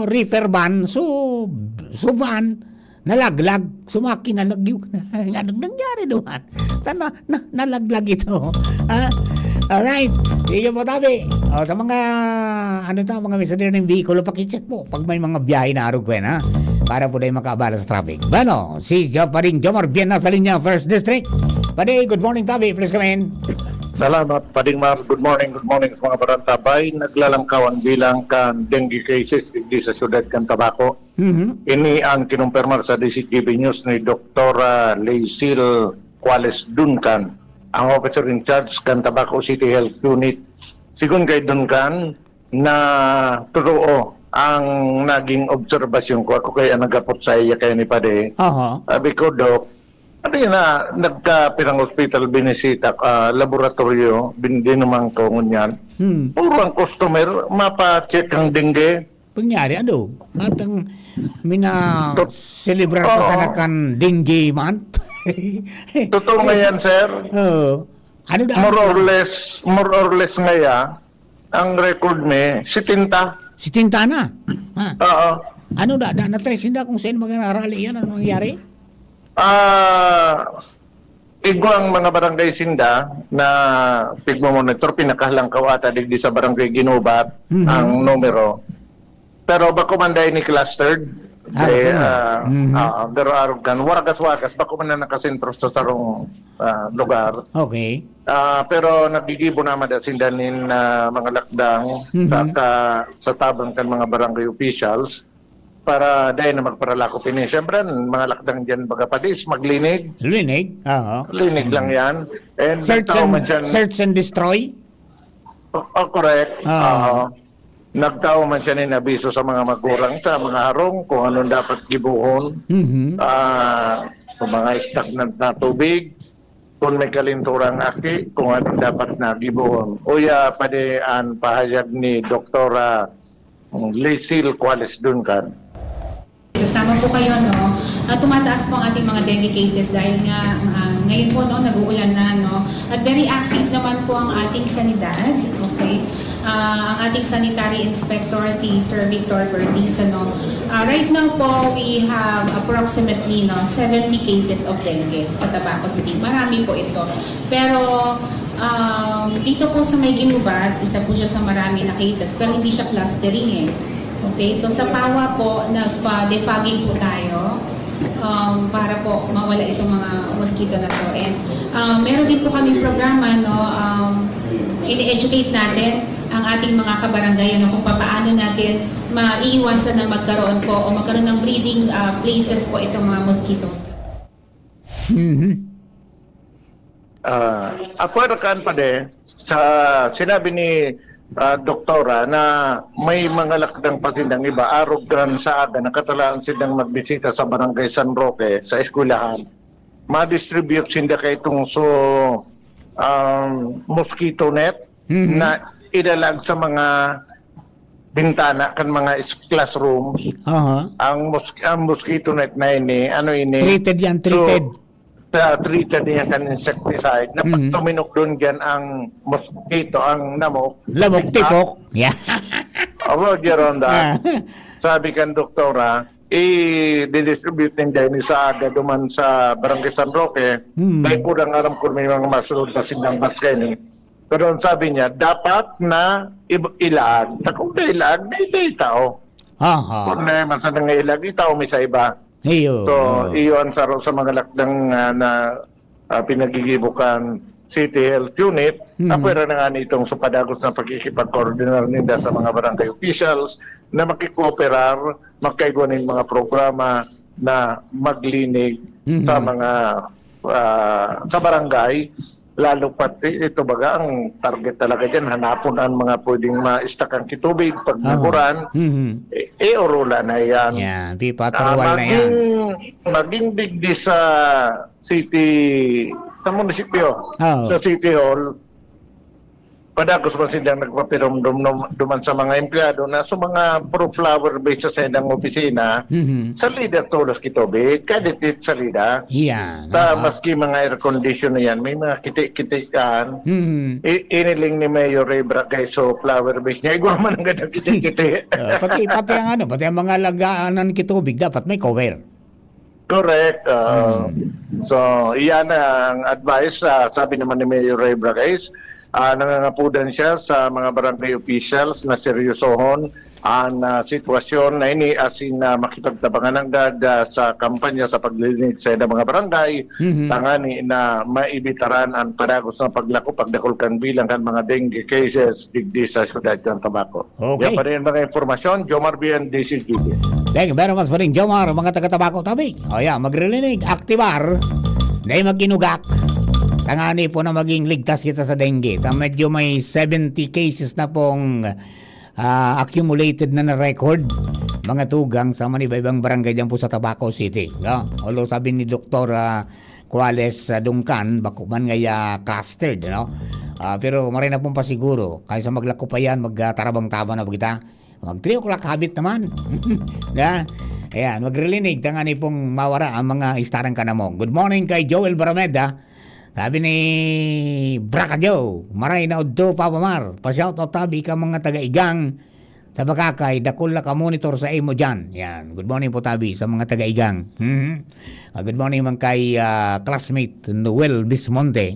reefer van. So van. Nalaglag. Sumaki nalagyo. Anong nangyari doon? Nalaglag ito. Alright. Sige po, tabi. Sa mga mga messenger ng vehicle, pakicheck po pag may mga biyahe na arugwen, ha? Para po tayo makaabala sa traffic. Bueno, si Paring Jomar Bien nasa linya, First District. Padi, good morning, tabi. Please come in. Salamat, Pading Mar. Good morning sa mga barantabay. Naglalangkaw ang bilang kan dengue cases di sa syudad kan Tabaco. Ini ang kinumpirmar sa DCGB News ni Dr. Lacil Quales Duncan, ang officer in charge kan Tabaco City Health Unit. Sigun kay Duncan na totoo ang naging obserbasyon ko. Ako kaya nagapot sa iya kaya ni Pade. Sabi ko, Dok, ano yun na, nagka-pirang hospital, binisita, laboratorio, hindi naman ko ngunyan. Puro ang customer, mapa-check ang dengue. Pangyari, ano? At ang celebrar pa sa nakan dengue month. Totoo nga yan, sir. Ano da? More or less ngaya, ang record me, 70. 70 na? Oo. Ano da? Na-trace hindi kung saan mag-arali yan? Ano nangyari? Igwang mga barangay sinda na pigmamonitor, pinakahalangkaw ata digdi sa barangay Ginubat ang numero. Pero bako man dahil ni clustered, pero arog kan, waragas-wagas, bako man na nakasentro sa sarong lugar. Okay. Pero nagigibo naman da sindanin mga lakdang sa tabang kan mga barangay officials para dahil na magparalako pini. Siyempre, mga lakdang dyan bagapadis, maglinig. Linig? Linig lang yan. And search and destroy? Correct. Nagtao man siya abiso sa mga magurang, sa mga harong, kung anong dapat gibuhon. Sa mga stagnant na tubig. kung may kalinturang aki, kung ano dapat na gibuhon. Uya, padian pahayag ni Dr. Lisil Cuales Duncan. Tama po kayo, no? Tumataas po ang ating mga dengue cases dahil nga ngayon po, no, nag-uulan na, no? At very active naman po ang ating sanidad, okay? Ang ating sanitary inspector, si Sir Victor Bertiz, no? Right now po, we have approximately 70 cases of dengue sa Tabaco City. Marami po ito. Pero dito po sa May Ginubat, isa po siya sa marami na cases, pero hindi siya clustering eh. Okay, so sa PAWA po, nagpa-defogging po tayo para po mawala itong mga mosquito na to. And meron din po kami programa, no, ini-educate natin ang ating mga kabarangay, no, kung paano natin maiiwasan na magkaroon po o magkaroon ng breeding places po itong mga mosquitoes. Aparakan pa de, sa sinabi ni doktora na may mga lakdang pasindang iba, arogan sa aga, nakatalaan silang magbisita sa Barangay San Roque, sa eskwelahan. Ma-distribute sinda kay itong mosquito net na idalag sa mga bintana kan mga classrooms. Ang mosquito net na ini, ano ini? Treated yan, treated. Treated niya kan insecticide. Na pag tuminok doon dyan ang mosquito, ang namok. Lamok tipok. Yeah. Roger on that. Sabi kan doktora, i-distribute din sa aga duman sa Barangay San Roque. Dahil po lang alam ko may mga masunod na sinang baskeni. Pero sabi niya, dapat na ilag. Kung na ilag, may tao. Kung na masanang ilag, tao may sa iba. So, iyon sa mga lakdang na pinagigibukan City Health Unit, apwera na nga nitong sa padagos na pagkikipag-coordinar nila sa mga barangay officials na makikooperar, magkaigwa ng mga programa na maglinig sa mga sa barangay. Lalo pati ito baga ang target talaga dyan, hanapon ang mga pwedeng ma-istakang kitubig pag nakuran, orula na yan. Yan, pipatarwal na yan. Maging digdi sa city, sa munisipyo, sa City Hall, padagos man silang nagpapirom duman sa mga empleyado na sa mga pro-flower base sa sendang opisina, sa leader tulos kitubig, kaditit sa lida. Sa maski mga air condition na yan, may mga kitik-kitikan. Iniling ni Mayor Ray Bracay so flower base niya, igwa man ang ganda kitik-kitik. pati ang pati ang mga lagaanan kitubig, dapat may cover. Correct. So, iyan ang advice, sabi naman ni Mayor Ray Bracay, nangangapudan siya sa mga barangay officials na seryosohon ang sitwasyon na ini asin na makipagtabangan agad sa kampanya sa paglinig sa mga barangay tangani na maibitaran ang padagos ng paglako pagdakulkan bilang kan mga dengue cases digdi sa siyudad ng Tabaco. Yan pa rin mga informasyon, Jomar Bian, DCGB. Thank you very much pa rin, Jomar, mga taga-Tabaco tabi. Magrilinig, aktibar, dahil maginugak. Tangani po na maging ligtas kita sa dengue. Medyo may 70 cases na pong accumulated na record mga tugang sa manibaybang barangay dyan po sa Tabaco City. No? Although sabi ni Dr. Cuales Duncan, bako man ngaya clustered. No? Pero maray na pong pasiguro. Kaya sa maglako pa yan, magtarabang-taba na kita. Mag 3 o'clock habit naman. Ayan, magrilinig. Tangani pong mawara ang mga istarang kanamong. Good morning kay Joel Barameda. Sabi ni Braca Joe, maray na udto Papa Mar. Pa-shoutout tabi ka mga taga-igang sa Bakakay, dakul na ka-monitor sa imo dyan. Yan, good morning po tabi sa mga taga-igang. Good morning man kay classmate Noel Bismonte.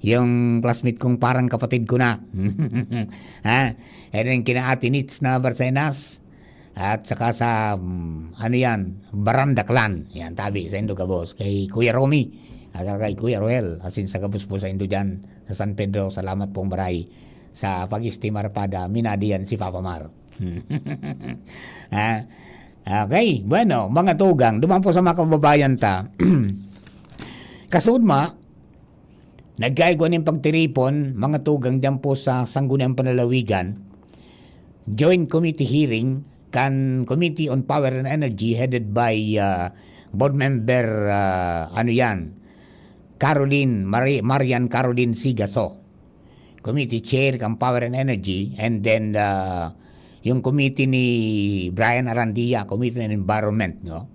Yung classmate kong parang kapatid ko na. And then kina Ate Nits na Barcenas. At saka sa, Baranda Clan. Yan, tabi sa Indo Cabos. Kay Kuya Romy. At kay Kuya Roel, asin sa Cabos po sa Indo dyan, sa San Pedro, salamat pong baray sa pag-istimar pada minadiyan si Papa Mar. Okay, bueno, mga tugang, duman po sa mga kababayan ta. Kasudma, nagkaigwa ng pagtiripon, mga tugang dyan po sa Sangguniang Panlalawigan, joint committee hearing, Committee on Power and Energy headed by board member, Marian Caroline Sigaso. Committee Chair kang Power and Energy, and then yung committee ni Brian Arandia, Committee on Environment, no?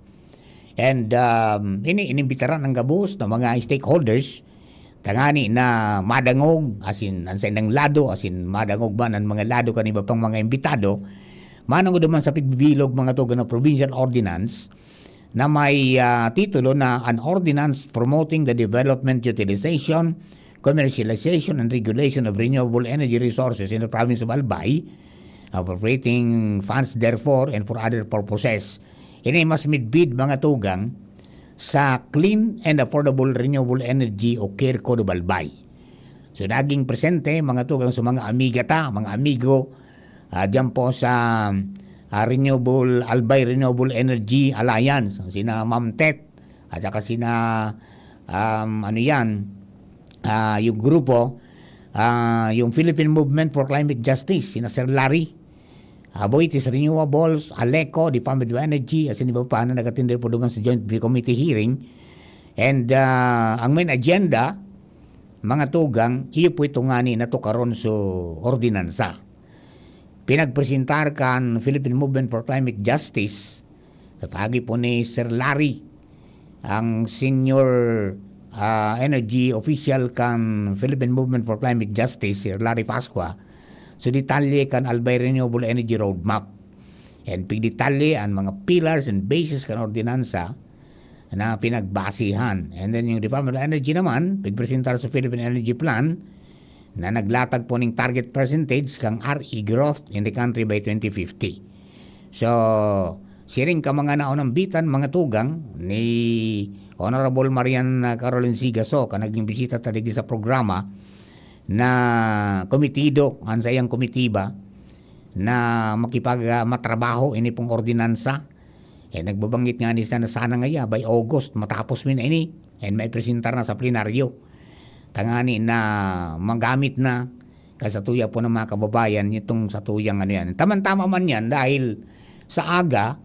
And inimbitaran ng gabos ng mga stakeholders tangani na madangog asin ansay ng lado asin madangog ba ng mga lado kaniba pang mga imbitado manangod man sa pigbilog mga tugan ng provincial ordinance na may titulo na An Ordinance Promoting the Development, Utilization, Commercialization and Regulation of Renewable Energy Resources in the Province of Albay, appropriating funds therefore and for other purposes. Ini mas midbid mga tugang sa Clean and Affordable Renewable Energy o CARECO de Albay. So naging presente mga tugang sa mga amigata, mga amigo diyan po sa Albay Renewable Energy Alliance, sina Ma'am Tet at saka sina yung grupo, yung Philippine Movement for Climate Justice, sina Sir Larry, Aboitiz Renewables, Aleco, Department of Energy, as in iba pa na nag-attend po doon sa Joint Committee hearing. And ang main agenda, mga tugang, iyo po ito nga ni nato karon sa ordinansa. Pinagpresentar kan Philippine Movement for Climate Justice sa pagi po ni Sir Larry, ang senior energy official kan Philippine Movement for Climate Justice, Sir Larry Pascua. So detalye kan Albay Renewable Energy Roadmap. And pigdetalye ang mga pillars and basis kan ordinansa na pinagbasihan. And then yung Department of Energy naman, pigpresentar sa Philippine Energy Plan na naglatag po ng target percentage kang RE growth in the country by 2050. So, siring ka mga naunang bitan, mga tugang ni Honorable Marian Caroline Sigaso, ka naging bisita taligi sa programa, na komitido ang sayang komitiba na matrabaho ini pong ordinansa. Nagbabanggit nga ni sana ngaya by August matapos min ini and may presentar na sa plenaryo tangani na magamit na kasatuya po ng mga kababayan itong satuyang yan. Tama-tama man yan dahil sa aga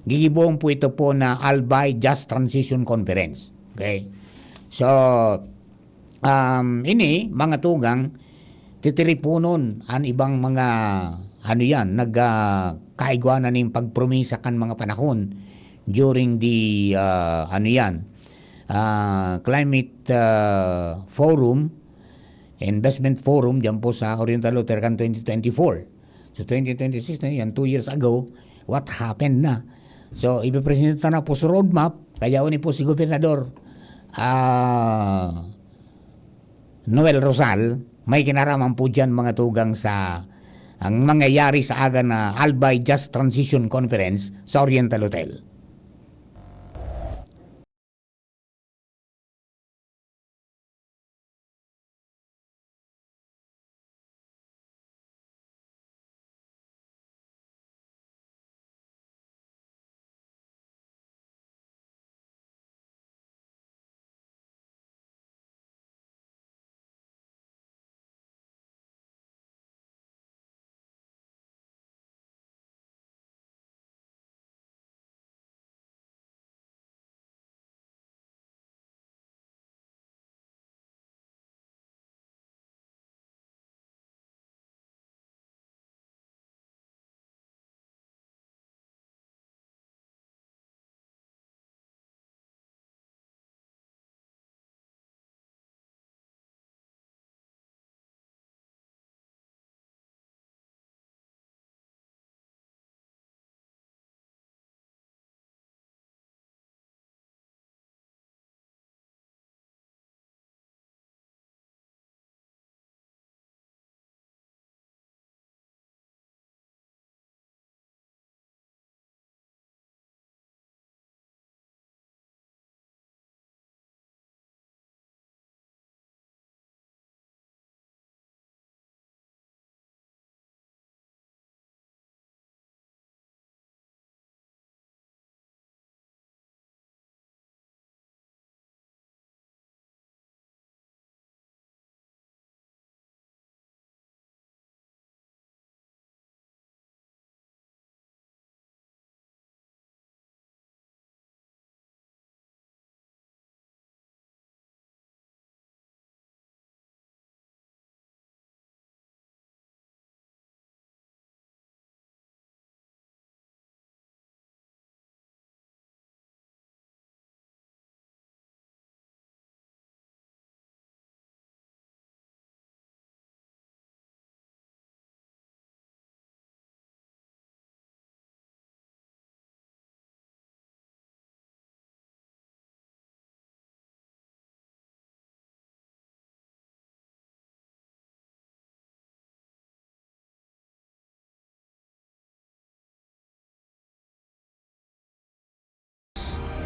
gigibong po ito po na Albay Just Transition Conference. Okay? So ini mga tugang titiripunon ang ibang mga nagkaigwanan ng pagpromisa kan mga panahon during the climate forum, investment forum diyan po sa Oriental Lutheran 2024. So 2026 na yan, 2 years ago, what happened na? So ipipresenta na po sa roadmap, kaya ni po si Gobernador Noel Rosal, may kinaraman po dyan mga tugang sa ang mangyayari sa aga na Albay Just Transition Conference sa Oriental Hotel.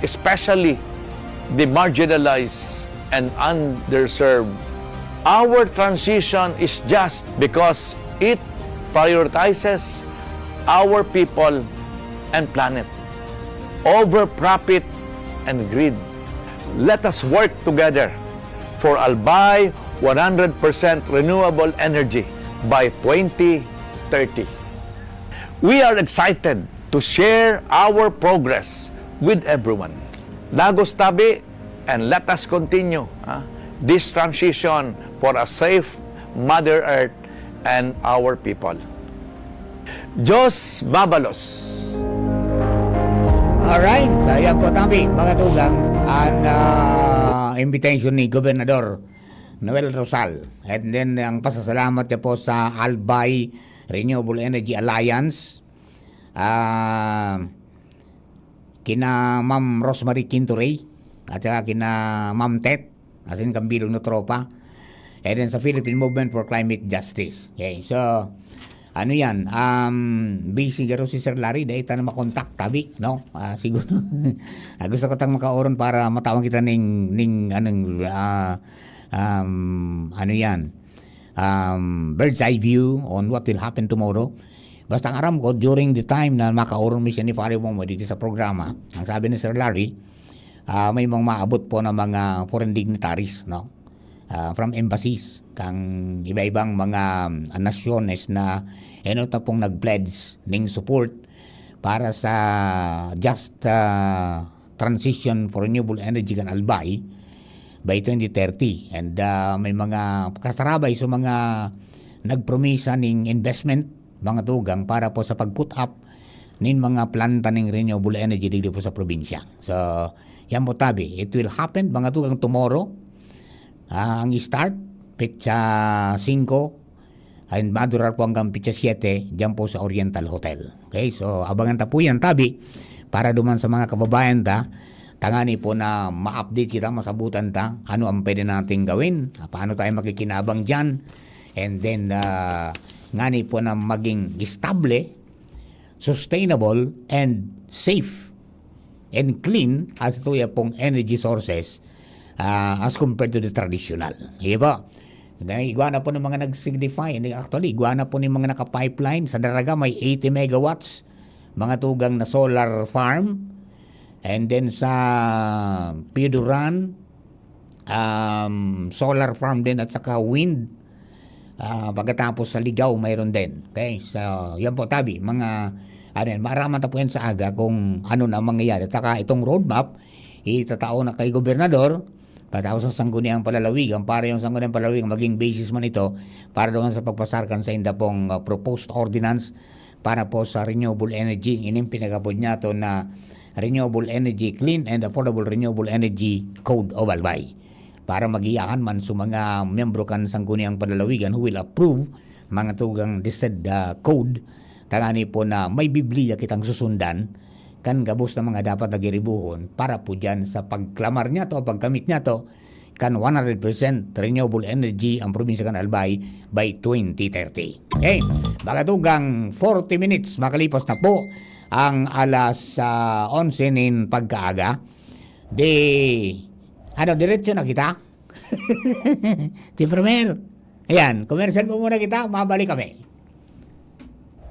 especially the marginalized and underserved. Our transition is just because it prioritizes our people and planet over profit and greed. Let us work together for Albay 100% renewable energy by 2030. We are excited to share our progress with everyone. Lagos tabi, and let us continue this transition for a safe Mother Earth and our people. Diyos Mabalos. Alright, so yan po tabi, mga tugang, ang invitation ni Gobernador Noel Rosal. And then, ang pasasalamat niya po sa Albay Renewable Energy Alliance, kina Ma'am Rosemary Quintoray, at saka kina Ma'am Tet, as in kambilong na tropa, and then sa Philippine Movement for Climate Justice. Okay, so, ano yan, busy garo si Sir Larry, dahil tayo na makontak tabi, no? Siguro, gusto ko tang makauron para matawag kita ano yan, bird's eye view on what will happen tomorrow. Basta ang aram ko, during the time na makauron mo siya ni Pare Momo dito sa programa, ang sabi ni Sir Larry, may mga maabot po ng mga foreign dignitaries, no? From embassies, kang iba-ibang mga nasyones na ta pong nag-pledge ng support para sa just transition for renewable energy kan Albay by 2030. And may mga kasarabay sa mga nagpromisa ng investment, mga tugang, para po sa pag-put up ng mga planta ng renewable energy dito po sa probinsya. So, yan po tabi. It will happen, mga tugang, tomorrow. Ang start, petsa 5, and madurar po hanggang petsa 7, dyan po sa Oriental Hotel. Okay, so abangan ta po yan, tabi, para duman sa mga kababayan ta, tangani po na ma-update kita, masabutan ta, ano ang pwede natin gawin, paano tayo makikinabang dyan, and then, ngani po na maging stable, sustainable, and safe, and clean, as ito yung pong energy sources, as compared to the traditional. Iba. Igwa na po ng mga nag-signify. Actually, igwa na po ng mga naka-pipeline. Sa Daraga may 80 megawatts. Mga tugang na solar farm. And then sa Piduran, solar farm din at saka wind. Pagkatapos sa Ligaw, mayroon din. Okay? So, yan po tabi. Maaraman po yan sa aga kung ano na mangyayari. At saka itong roadmap, itatao na kay Gobernador, patapos sa sangguniang palalawigan, para yung sangguniang palalawigan maging basis man ito para doon sa pagpasarkan sa inda pong proposed ordinance para po sa renewable energy. Ining pinagabod niya to na Renewable Energy Clean and Affordable Renewable Energy Code of Albay, para magiyakan man sa mga membro kan sangguniang palalawigan who will approve mga tugang listed code, tangani po na may Biblia kitang susundan kan gabos na mga dapat nagiribuhon para po dyan sa pagklamar niya to, pagkamit niya to, kan 100% renewable energy ang probinsya kan Albay by 2030. Okay, baka tugang 40 minutes makalipas na po ang alas 11 nin pagkaaga. Diretso na kita. Si Premier. Ayan, commercial mo muna kita, mabalik kami.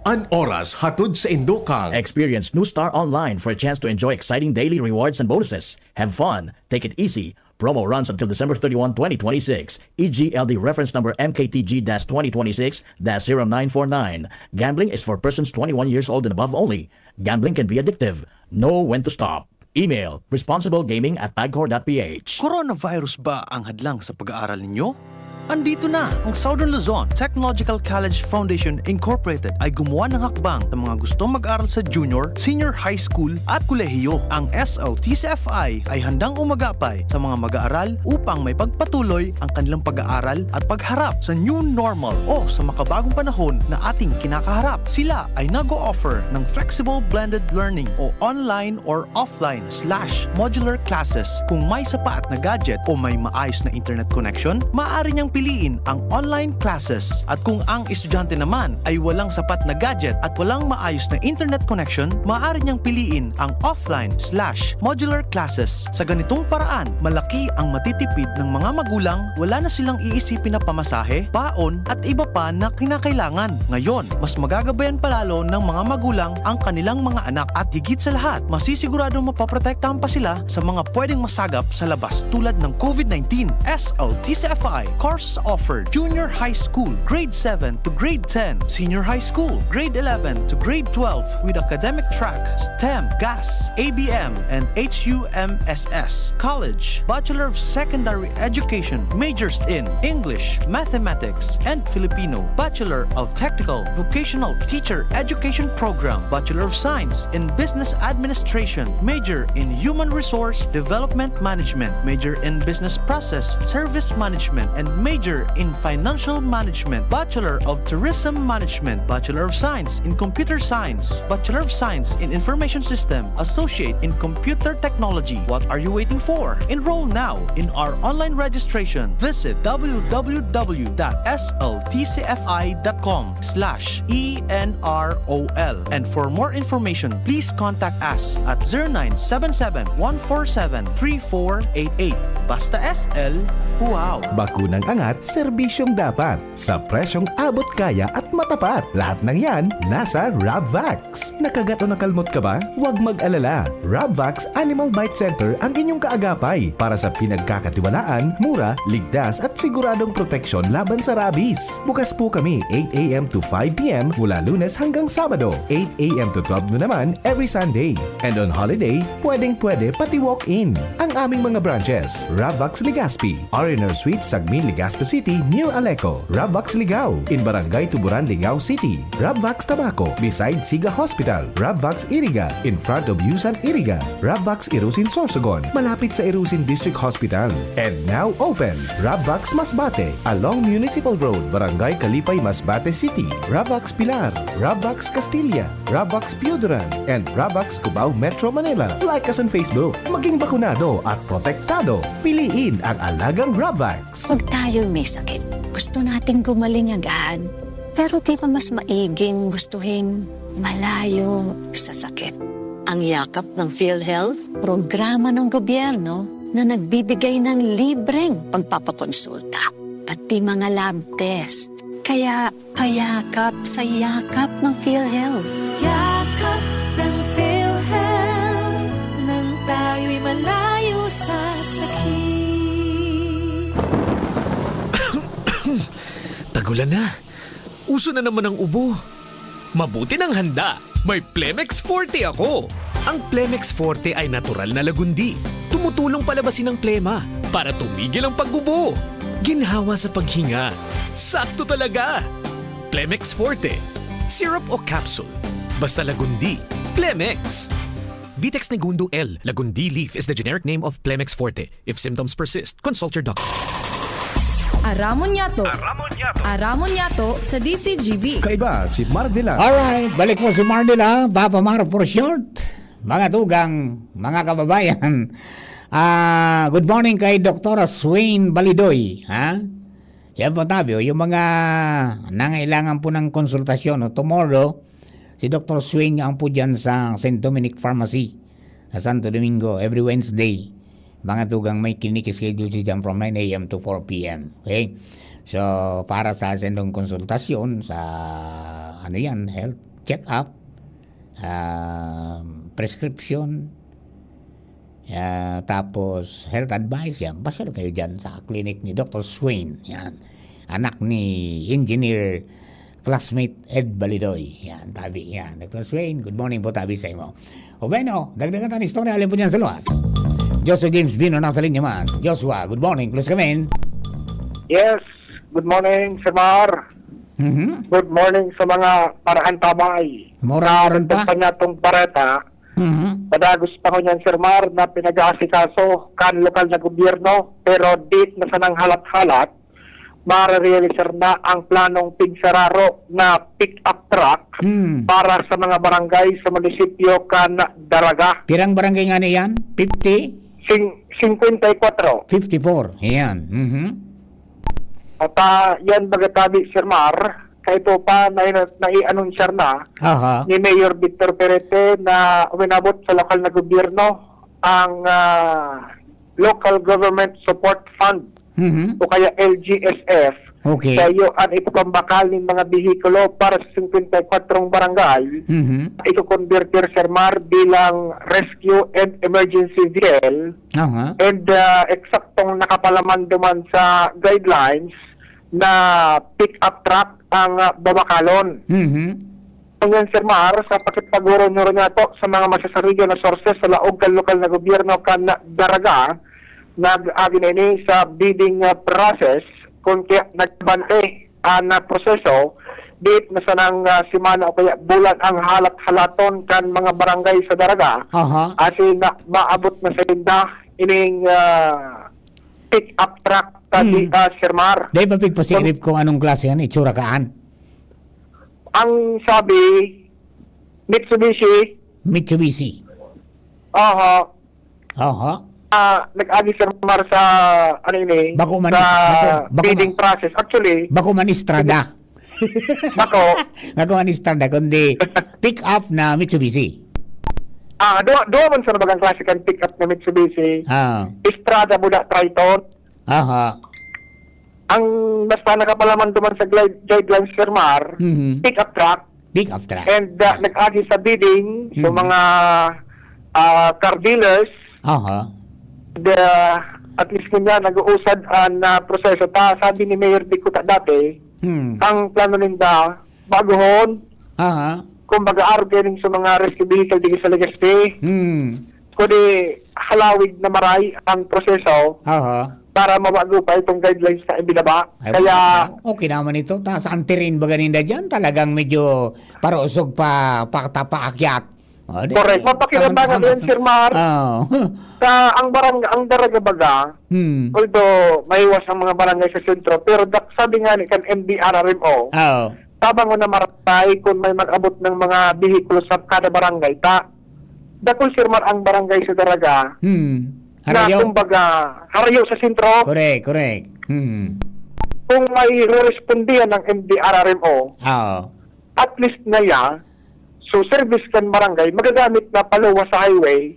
An oras hatod sa Indokang. Experience New Star Online for a chance to enjoy exciting daily rewards and bonuses. Have fun. Take it easy. Promo runs until December 31, 2026. EGLD reference number MKTG-2026-0949. Gambling is for persons 21 years old and above only. Gambling can be addictive. Know when to stop. Email responsiblegaming@pagcor.ph. Coronavirus ba ang hadlang sa pag-aaral ninyo? Andito na ang Southern Luzon Technological College Foundation Incorporated ay gumawa ng hakbang sa mga gustong mag-aral sa junior, senior high school at kolehiyo. Ang SLTCFI ay handang umagapay sa mga mag-aaral upang may pagpatuloy ang kanilang pag-aaral at pagharap sa new normal o sa makabagong panahon na ating kinakaharap. Sila ay nag-o-offer ng flexible blended learning o online or offline/modular classes. Kung may sapat na gadget o may maayos na internet connection, maaari niyang piliin ang online classes. At kung ang estudyante naman ay walang sapat na gadget at walang maayos na internet connection, maaari niyang piliin ang offline/modular classes. Sa ganitong paraan, malaki ang matitipid ng mga magulang, wala na silang iisipin na pamasahe, baon at iba pa na kinakailangan. Ngayon, mas magagabayan palalo ng mga magulang ang kanilang mga anak at higit sa lahat, masisiguradong mapaprotektahan pa sila sa mga pwedeng masagap sa labas tulad ng COVID-19. SLTCFI course offered Junior High School, Grade 7 to Grade 10, Senior High School, Grade 11 to Grade 12 with academic track, STEM, GAS, ABM, and HUMSS. College, Bachelor of Secondary Education, majors in English, Mathematics, and Filipino. Bachelor of Technical Vocational Teacher Education Program, Bachelor of Science in Business Administration, major in Human Resource Development Management, major in Business Process Service Management, and major in Financial Management, Bachelor of Tourism Management, Bachelor of Science in Computer Science, Bachelor of Science in Information System, Associate in Computer Technology. What are you waiting for? Enroll now in our online registration. Visit www.sltcfi.com/ENROL. And for more information, please contact us at 0977-147-3488. Basta SL, wow! Bakunang angat, serbisyong dapat. Sa presyong abot kaya at matapat. Lahat ng yan, nasa Rabvax. Nakagat o nakalmot ka ba? Huwag mag-alala. Rabvax Animal Bite Center ang inyong kaagapay para sa pinagkakatiwalaan, mura, ligtas at siguradong proteksyon laban sa rabies. Bukas po kami 8 a.m. to 5 p.m. mula Lunes hanggang Sabado, 8 a.m. to 12 noon naman every Sunday. And on holiday, pwedeng-pwede pati walk-in. Ang aming mga branches, Rabvax Legazpi, R&R Suite, Sagmin, Legazpi City, near Aleco. Rabvax Ligao, in Barangay Tuburan, Ligao City. Rabvax Tabaco, beside Siga Hospital. Rabvax Iriga, in front of Yusan Iriga. Rabvax Irusin Sorsogon, malapit sa Irusin District Hospital. And now open, Rabvax Masbate, along Municipal Road, Barangay Kalipay, Masbate City. Rabvax Pilar, Rabvax Castilla, Rabvax Piuduran, and Rabvax Cubao Metro Manila. Like us on Facebook, maging bakunado at protektado. Piliin ang alagang Rabvax. Pag tayo may sakit, gusto nating gumaling agad. Pero di ba mas maiging gustuhin malayo sa sakit? Ang yakap ng PhilHealth, programa ng gobyerno na nagbibigay ng libreng pagpapakonsulta, pati mga lab test. Kaya payakap sa yakap ng PhilHealth. Yakap ng PhilHealth, nang tayo'y malayo sa sakit. Tagulan na. Uso na naman ang ubo. Mabuti ng handa. May Plemex Forte ako. Ang Plemex Forte ay natural na lagundi. Tumutulong palabasin ang plema para tumigil ang pagbubo. Ginhawa sa paghinga. Sakto talaga. Plemex Forte. Syrup o capsule. Basta lagundi. Plemex. Vitex Negundo L. Lagundi leaf is the generic name of Plemex Forte. If symptoms persist, consult your doctor. Aramon Yato. Aramon Yato sa DCGB. Kaiba si Mardila. Alright, balik mo si Mardila, Papa Mar for short. Mga tugang, mga kababayan. Good morning kay Dr. Swain Balidoy. Yan po tabi, yung mga nangailangan po ng konsultasyon. Tomorrow, si Dr. Swain ang po dyan sa St. Dominic Pharmacy sa Santo Domingo every Wednesday. Mga tugang may clinic schedule siya from 9 a.m. to 4 p.m. Okay? So, para sa sendong konsultasyon sa health check-up, prescription, tapos health advice, yan. Basal kayo dyan sa clinic ni Dr. Swain. Yan. Anak ni Engineer classmate Ed Balidoy. Yan, tabi. Yan. Dr. Swain, good morning po, tabi sa imo. O bueno, dagdagan tayo istorya, alin po dyan sa luwas. Joshua James Bino nasa linya man. Joshua, good morning. Please come in. Yes, good morning, Sir Mar. Good morning sa mga parahan tabay. Moraran pa? Sa itong pareta, padagos pa ko niyan, Sir Mar, na pinag-aasikaso kan lokal na gobyerno, pero date na sa nang halat-halat, mararealizer na ang planong pigsararo na pick-up truck para sa mga barangay sa munisipyo kan Daraga. Pirang barangay nga na yan? 50? 54. 54, yan. At yan bagatabi, Sir Mar, kahit po pa nai-anunsar na Aha. ni Mayor Victor Perete na uminabot sa lokal na gobyerno ang Local Government Support Fund Mhm. o kaya LGSF. Okay. Sa iyo ang ipapambakal ng mga bihikulo para sa 54 barangay. Mhm. Iko-converter, Sir Mar, bilang rescue and emergency vehicle. Aha. And eksaktong nakapalaman duman sa guidelines na pick-up truck ang babakalon. Mhm. Ngayon, Sir Mar, sa pakipaguro-nuro nga to sa mga masasarigo na sources sa laog kan lokal na gobyerno kan daraga, nag-agi na ini sa bidding process kung kaya nagbante na proseso dit na sanang simana o kaya bulan ang halat-halaton kan mga barangay sa daraga. Aha. Asin na maabot na sa inda ining pick-up truck tadi, Sir Mar. Dahil papigpasirip kung anong klase yan, itsura kaan. Ang sabi, Mitsubishi, Mitsubishi. aha, Aha. nag-agi, Sir Mar, sa ano ini, Bako man, sa bako bidding process. Actually, Bako man Estrada. bako, Bako man Estrada, kundi pick up na Mitsubishi. doon man sa nabagang klase kan pick-up na Mitsubishi, Ah. Estrada Buda Triton. Aha. Ang basta nakapalaman duman sa guidelines, Sir Mar, Mhm. pick-up truck, Pick up truck. and nag-agi sa bidding sa Mhm. mga car dealers. Aha. At least kunya nag-uusad na proseso pa. Sabi ni Mayor Dikuta dati, ang plano ninda bagohon, Aha. kumbaga arguing sa mga rescue vehicle dito sa Legazpi, kundi halawig na maray ang proseso Aha. para mabago pa itong guidelines na ibinaba. Ay, Kaya, okay naman ito. Tapos antirin ba ganinda dyan? Talagang medyo parusog pa paakyat. correct. Mapakinabangan yan, Sir Mar. Oh. Ang Daraga baga, although maiwas ang mga barangay sa sentro, pero sabi nga ni kan MDRRMO, Oh. tabang na maratay kung may mag-abot ng mga bihikulo sa kada barangay. Dakol, Sir Mar, ang barangay sa Daraga, na Harayo? kumbaga, harayo sa sentro. Correct. Kung may respondihan ng MDRRMO, Oh. at least na ya, so service kan barangay, magagamit na paluwa sa highway,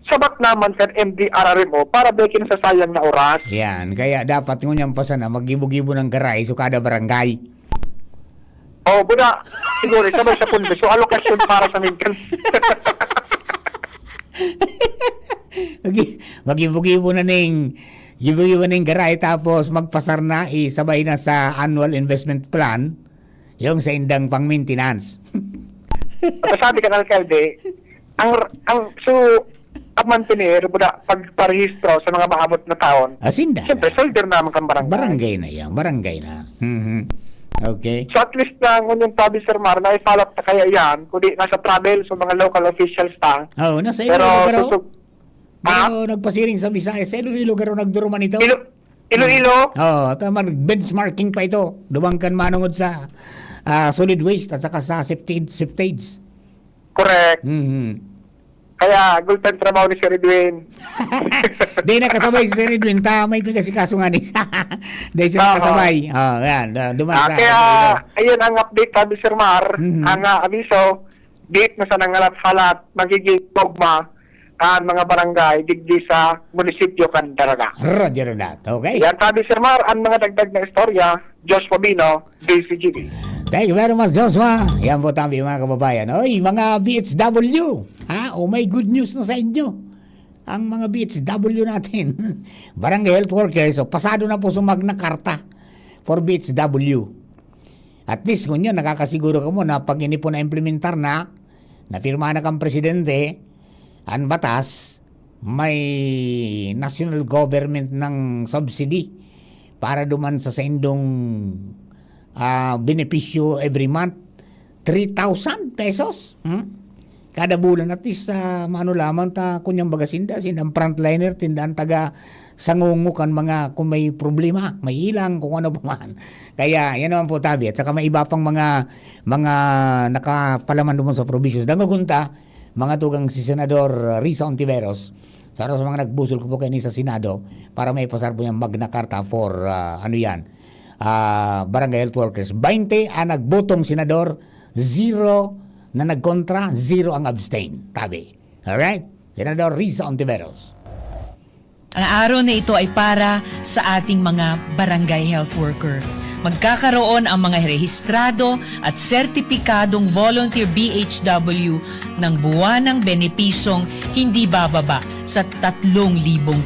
sabak naman kan MDRRMO para bekin sa sayang na oras. Yan. Kaya dapat ngunyang pa sana maggibo-gibo ng garay so kada barangay. Oh, buda, siguro, sabay sa pundo. So, allocation para sa minkan. Magibo-gibo na ning gibo-gibo na ning garay tapos magpasar na isabay na sa annual investment plan yung sa indang pang maintenance. Sabi ka ng alkalde, ang mantenir, buda, pagparehistro sa mga maabot na taon, Asinda. siyempre, soldier naman kang barangay. Barangay na yan. Barangay na. Okay. So, at least na ngunyan tabi, Sir Mar, na i-follow up na kaya yan, kundi nasa travel sa mga local officials ta. Oh, nasa Pero, Iloilo. susug- Pero nagpasiring sa Visayas. Sa Iloilo garo nagduruman ito. Iloilo? Oh, tama. Benchmarking pa ito. Dumangkan manungod sa solid waste at saka sa safetage. Correct. Kaya, gultan trabaho ni Sir Edwin. Di nakasabay si Sir Edwin. May pigasi-kaso nga ni Di sila nakasabay. Oh, yan. Duman sa Kaya, ayun ang update sabi, Sir Mar. Ang abiso, date na sa nangalat-halat, magiging dogma ang mga barangay digdi sa munisipyo kan Daraga. Roger that. Okay. Yan sabi, Sir Mar, ang mga dagdag na istorya, Josh Fabino, DCGB. Thank you very much, Joshua. Yan po tabi mga kababayan. Oy, mga BHW. May good news na sa inyo. Ang mga BHW natin. Barangay health workers. So, pasado na po sa Magna Carta for BHW. At least kung yun, nakakasiguro ka mo na pag ini po na-implementar na pirma na kang presidente, ang batas, may national government ng subsidy para duman sa indong benepisyo every month. 3,000 pesos. Kada bulan at least mano lamang kunyang bagasinda sindang frontliner tindaan taga sangungukan mga kung may problema, may ilang kung ano pa man. Kaya yan naman po tabi at saka may iba pang mga nakapalaman duman sa provisions. Dangugunta mga tugang si Senador Risa Ontiveros sa mga nagbusol ko po kayo sa Senado para may pasar po yung Magna Carta for barangay health workers. 20 ang nagbotong senador, 0 na nagkontra, 0 ang abstain. Tabi. Alright? Senador Risa Ontiveros. Ang araw na ito ay para sa ating mga barangay health worker. Magkakaroon ang mga rehistrado at sertipikadong volunteer BHW ng buwanang benepisong hindi bababa sa 3,000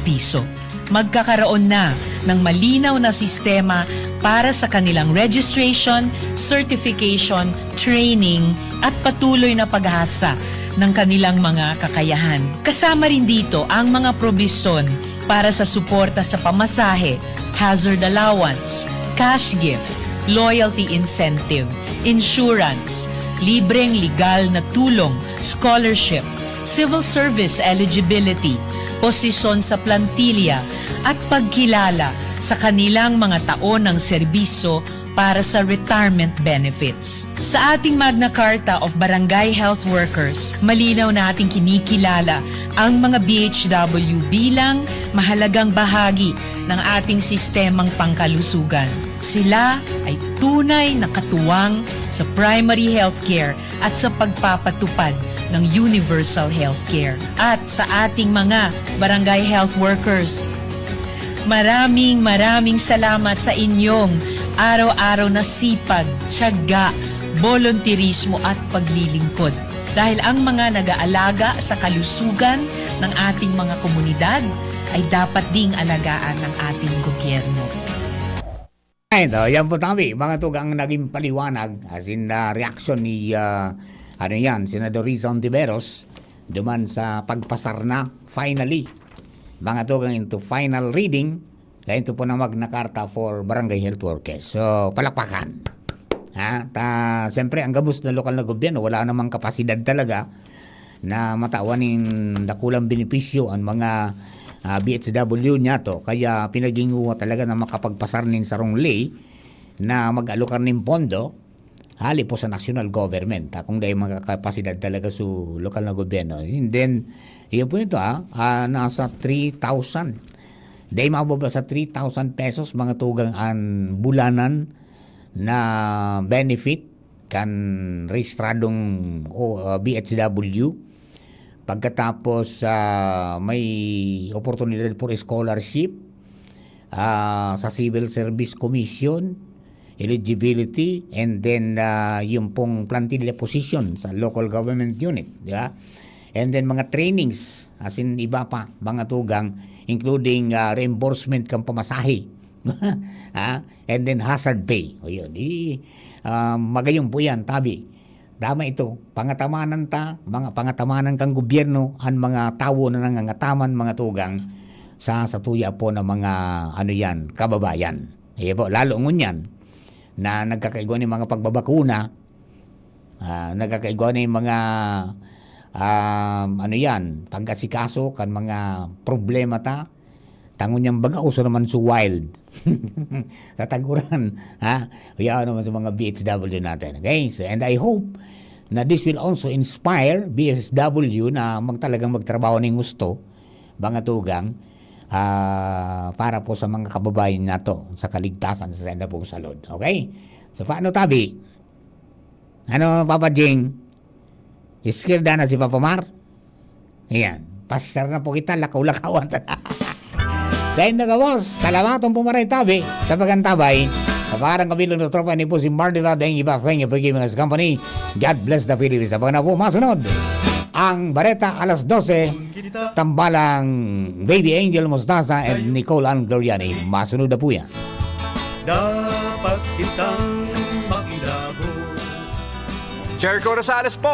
piso. Magkakaroon na ng malinaw na sistema para sa kanilang registration, certification, training at patuloy na paghasa ng kanilang mga kakayahan. Kasama rin dito ang mga probisyon para sa suporta sa pamasahe, hazard allowance, cash gift, loyalty incentive, insurance, libreng legal na tulong, scholarship, civil service eligibility, posisyon sa plantilla at pagkilala sa kanilang mga taon ng serbisyo para sa retirement benefits. Sa ating Magna Carta of Barangay Health Workers, malinaw nating kinikilala ang mga BHW bilang mahalagang bahagi ng ating sistemang pangkalusugan. Sila ay tunay na katuwang sa primary healthcare at sa pagpapatupad ng universal healthcare. At sa ating mga barangay health workers, maraming salamat sa inyong araw-araw na sipag, tiyaga, volunteerismo at paglilingkod. Dahil ang mga nag-aalaga sa kalusugan ng ating mga komunidad ay dapat ding alagaan ng ating gobyerno. Ito, yan po tabi. Mga tugang naging paliwanag as in reaction ni Senador Risa Ontiveros duman sa pagpasar na finally. Mga tugang into final reading kaya ito po na Magna Carta for Barangay Health Workers. So, palakpakan. Siyempre, ang gabos na lokal na gobyerno, wala namang kapasidad talaga na matawanin dakulang benepisyo ang mga BHW niya to. Kaya pinaginguha talaga na makapagpasar nin sarong lay na mag-alokar ng pondo hali po sa national government. Kung dahil mga kapasidad talaga sa lokal na gobyerno. And then, yun po ito nasa 3,000. Dahil mababa sa 3,000 pesos mga tugang ang bulanan na benefit kan rehistradong BHW. Pagkatapos may oportunidad for scholarship sa Civil Service Commission, eligibility, and then yung pong plantilla position sa local government unit, di ba? And then mga trainings, as in iba pa, mga tugang, including reimbursement kang pamasahe. And then hazard pay. O yun, magayong po yan, tabi. Dama ito, pangatamanan mga pangatamanan kang gobyerno, ang mga tao na nangangataman, mga tugang, sa tuya po ng mga, kababayan. Po, lalo ngunyan, na nagkakaigwa ng mga pagbabakuna, nagkakaigwa ng mga, pag-asikaso, kan mga problema tangon niyang baga, uso naman sa wild. Tataguran. Kaya naman sa mga BHW natin. Okay? So, and I hope na this will also inspire BHW na talagang magtrabaho ng gusto, mga tugang, para po sa mga kababayan nato sa kaligtasan sa senda pong salud. Okay? So, paano tabi? Ano, Papa Jing? Iskirda na si Papa Mar? Ayan. Pasar na po kita, lakaw-lakawan. Dahil nagawos, talamatong pumaray tabi sa pagantabay. Kaparang kabilong ng tropa ni po si Mardila dahil iba sa inyo pag-ibig company. God bless the Philippines. Sa na po masunod, ang Bareta alas 12, tambalang Baby Angel Mostaza and Nicole Ann Gloriani. Masunod na po yan. Dapat kitang makilabo. Jericho Rosales po.